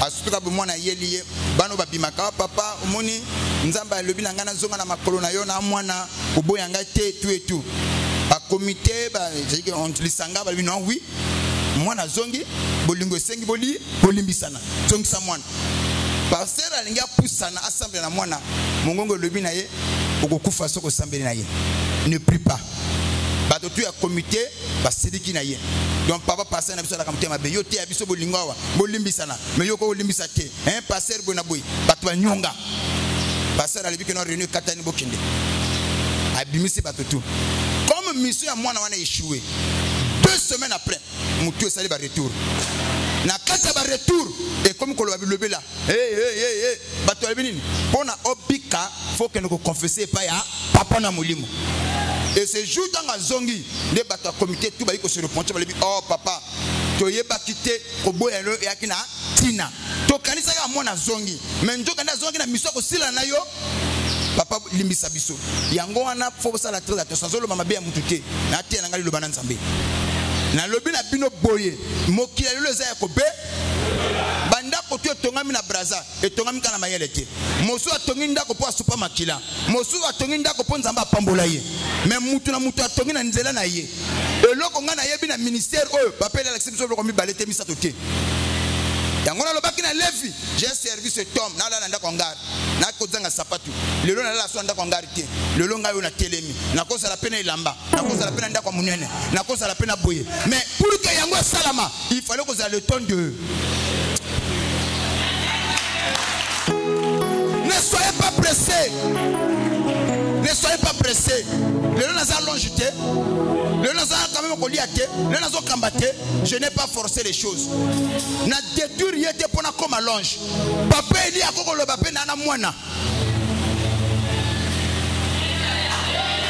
a surtout moi na yelié bano babimaka papa moni nzamba lobi na ngana zonga na makolo na yo na mwana oboyanga te tout et tout ba comité ba jeki on lisanga ba non oui mwana zongi bolingo sengi bolimbisana zongi sa mwana pasteur alinga pusana assemblée na mwana mongongo lobi na ye okokufa soko sambeli na ye ne prie pas. Bato tu ya comité ba sidiki na ye donc papa passer na biso la comité mabe yo te ya biso bolingawa bolimbisana mais yo ko bolimbisa te un pasteur bona boy bato ba nyonga pasteur alibi que no réunion katani bokinde abimisi bato tout comme mission ya mwana wana échoué 2 semaines après mutu sali ba retour na kata ba retour et comme ko lobi lobela bato alibi nini pona obika faut que nous confesser pas ya papa na molimo. Et ce jour dans la zongi, les bateaux comité tout baïko se repentir, oh papa, tu y es pas quitté au bout et akina tina. Tu kanisa ya mona zongi, mais tu kanisa zongi na mission aussi la nayo. Papa limbisa biso. Yango wana faut ça la très attention. Zolo mama bien mututé. Na tie na ngali lo banan sambe. na lobi na bino boye mokili lelo za yakobe banda ko to tongami na braza et tongami kana mayele te mosu atongi ndako po asupa makila mosu atongi ndako po nzamba pambola ye mais mutu na mutu atongi na nzela na ye eloko nga na yebi na ministère oyo bapela la section ko mi balete mi satote yangona lobaki na Levi j'ai servi cet homme na la ndako ngari na kozanga sapatu lelo na la so ndako ngari te lelo ngayo na telemi na kosa la pena ilamba na kosa la pena ndako munene na kosa la pena boye mais pour que yango salama il fallait que ça le temps de. Ne soyez pas pressés. Ne soyez pas pressés. Le Nazar longité. Le Nazar quand même coliaté. Le Nazar combatté. Je n'ai pas forcé les choses. Na détruire yete pona comme à longe. Papa il y a koko le papa nana moana.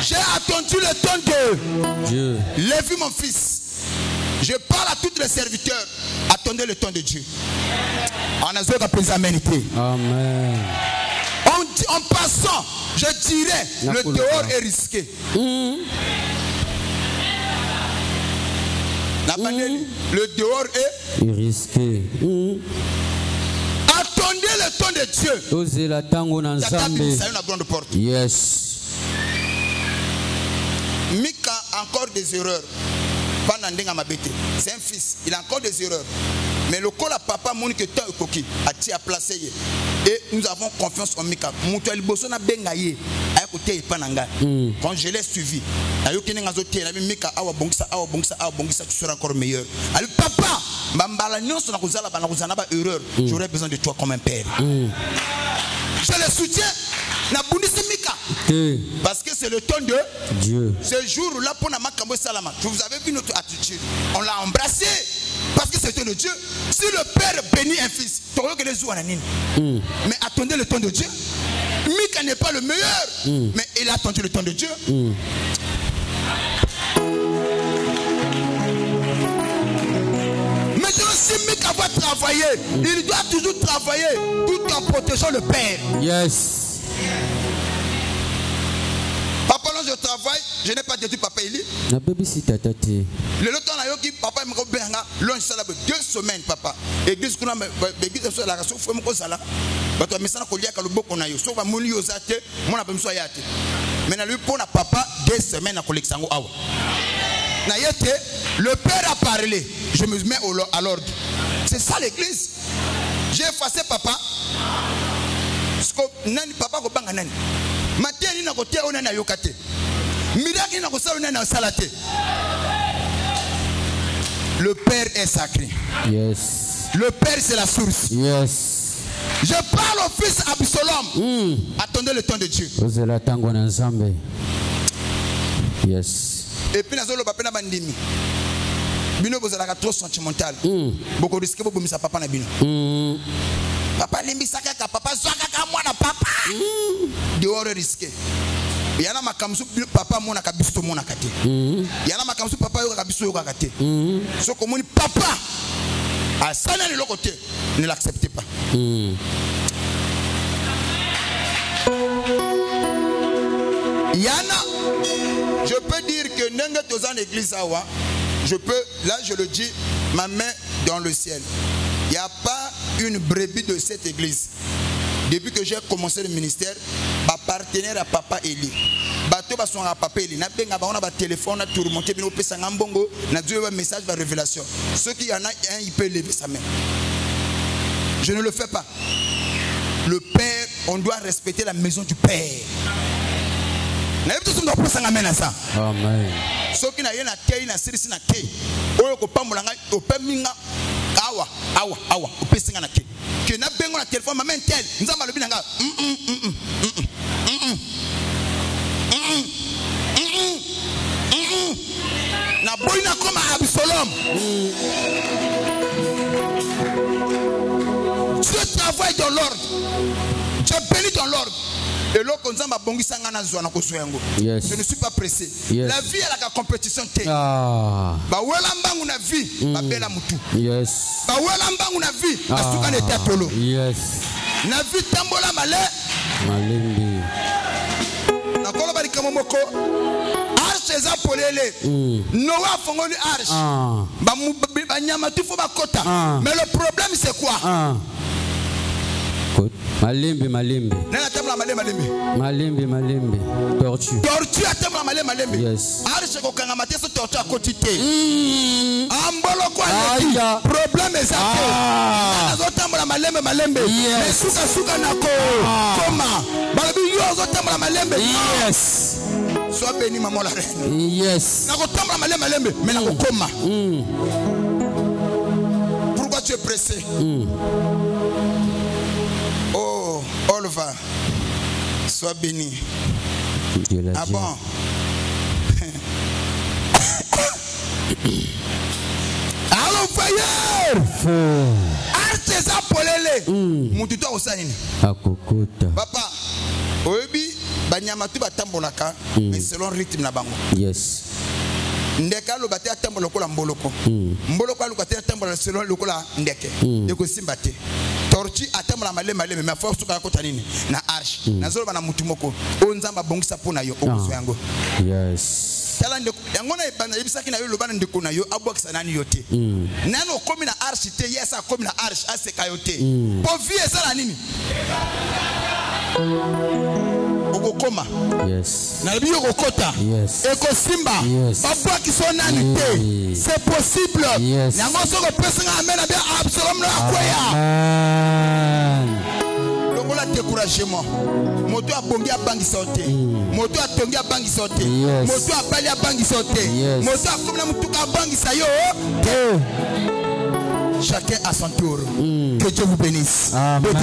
J'ai attendu le temps de Dieu. Lévi mon fils. Je parle à tous les serviteurs. Attendez le temps de Dieu. En azur appelé aménité. Amen. En passant, je dirais, le dehors est risqué. Le dehors est risqué. Attendez le temps de Dieu. Il y a une grande porte. Yes. Mika a encore des erreurs. C'est un fils, il a encore des erreurs. Mais le col à papa, mon que tant coquille, a tia placé. Et nous avons confiance en Mika. Moutoil Bosona Bengaye, à côté Pananga. Quand je l'ai suivi, à Yokening Azoté, la Mika, Awa Bongsa, tu seras encore meilleur. Alors, papa, Bambala, non, son Akuzala, Banakuzanaba, erreur. J'aurais besoin de toi comme un père. Je le soutiens. Parce que c'est le temps de Dieu. Ce jour-là, pour Namakambo Salama, vous avez vu notre attitude. On l'a embrassé parce que c'était le Dieu. Si le père bénit un fils, mais attendez le temps de Dieu. Mika n'est pas le meilleur, mais il a attendu le temps de Dieu. Maintenant, si Mika va travailler, il doit toujours travailler tout en protégeant le père. Yes. Papa, là je travaille, je n'ai pas détruit papa Eli. Le temps là, papa me rebenga, l'on s'est 2 semaines papa. Église qu'on a, église sur la race, faut me causer là. Parce que maintenant qu'on y a qu'à le beau qu'on a eu, sauf à mon lieu aux athées, mon appel soit yaté. Maintenant lui pour na papa 2 semaines à collection awa. Na yete, le père a parlé, je me mets à l'ordre. C'est ça l'église. J'ai effacé papa. Nani papa ko banga nani. Matin ni na kotia ona na yokate. Miracle na kosa ona na salate. Le père est sacré. Yes. Le père c'est la source. Yes. Je parle au fils Absalom. Attendez le temps de Dieu. Yes. Et puis nazolo papa na bandimi. Bino bozala trop sentimental. Beaucoup risqué beaucoup misa papa na bino. Papa limbisaka ka papa zwaka ka mwana papa. Dehors risqué. Yana makamsu papa mona ka bisto mona kate. Yana makamsu papa yo ka bisto yo ka kate. So komoni papa à ça dans le côté ne l'acceptez pas. Yana, je peux dire que n'engue tozan église awa, je peux, là je le dis, ma main dans le ciel. Il n'y a pas une brebis de cette église. Depuis que j'ai commencé le ministère, ma partenaire à papa Eli. Bateau va son à papa Eli. N'a pas on a un téléphone, tout remonter, bien au Pesangambongo, n'a Dieu un message de révélation. Ceux qui en a un, il peut lever sa main. Je ne le fais pas. Le père, on doit respecter la maison du père. Amen. Ceux qui n'ont rien à faire, ils n'ont rien à faire. Awa, que na bengo na téléphone ma main tel nzamba lobi nanga na boina comme Absalom. Dieu travaille dans l'ordre. Dieu bénit dans l'ordre. Et là, quand on a bongi sangana zona kosuengo. Je ne suis pas pressé. Yes. La vie est la compétition té. Ba wela mbangu na vie, ba bela mutu. Yes. Ba wela mbangu na vie, asuka ne tatolo. Yes. Na vie tambola male. Malembi. Na kola bali kamomoko. arche eza polele Noah fongoli arche ba nyama tu faut ba kota mais le problème c'est quoi Malembe. Nana tembla Malembe. Tortue. Tortue a tembla malembe. Yes. Arche ko kanga mateso tortue a kotite. Ambolo kwa le problème est ça. Nana zo tembla malembe. Mais suka nako. Koma. Balabi yo zo tembla malembe. Yes. Sois béni maman la reine. Yes. Nako tembla malembe mais nako koma. Pourquoi tu es pressé? Oh, Olva, sois béni. Ah bon? Allô, Fayeur! Artesa polele. Mututo osaini. Akokota. Papa, oebi, banyamatu batambolaka, mais selon rythme na bango. Yes. Ndeka lo baté atambola lokola mboloko. Mboloko alu baté atambola selon lokola ndeke. Eko simbate. Tortue atambola malembe mais force ka kota nini na arche. Nazolo bana mutu moko. O nzamba bongisa pona yo okuso yango. Yes. Tala ndeko yango na ebana yebisaki na yo lobana ndeko na yo abokisa nani yote. Nano komi na arche te yesa komi na arche aseka yote. Po vie ça la nini? Okokoma. Yes. Na biyo kokota. Yes. Eko simba. Yes. Papa qui sont nani te. C'est possible. Yes. Yango soko pesinga amena bien Absalom na akoya. Lokola découragement. Moto a bongi a bangi sauté. Moto a tongi a bangi sauté. Moto a bali a bangi sauté. Moto a comme na mutuka bangi sayo. Chacun à son tour. Que Dieu vous bénisse. Amen.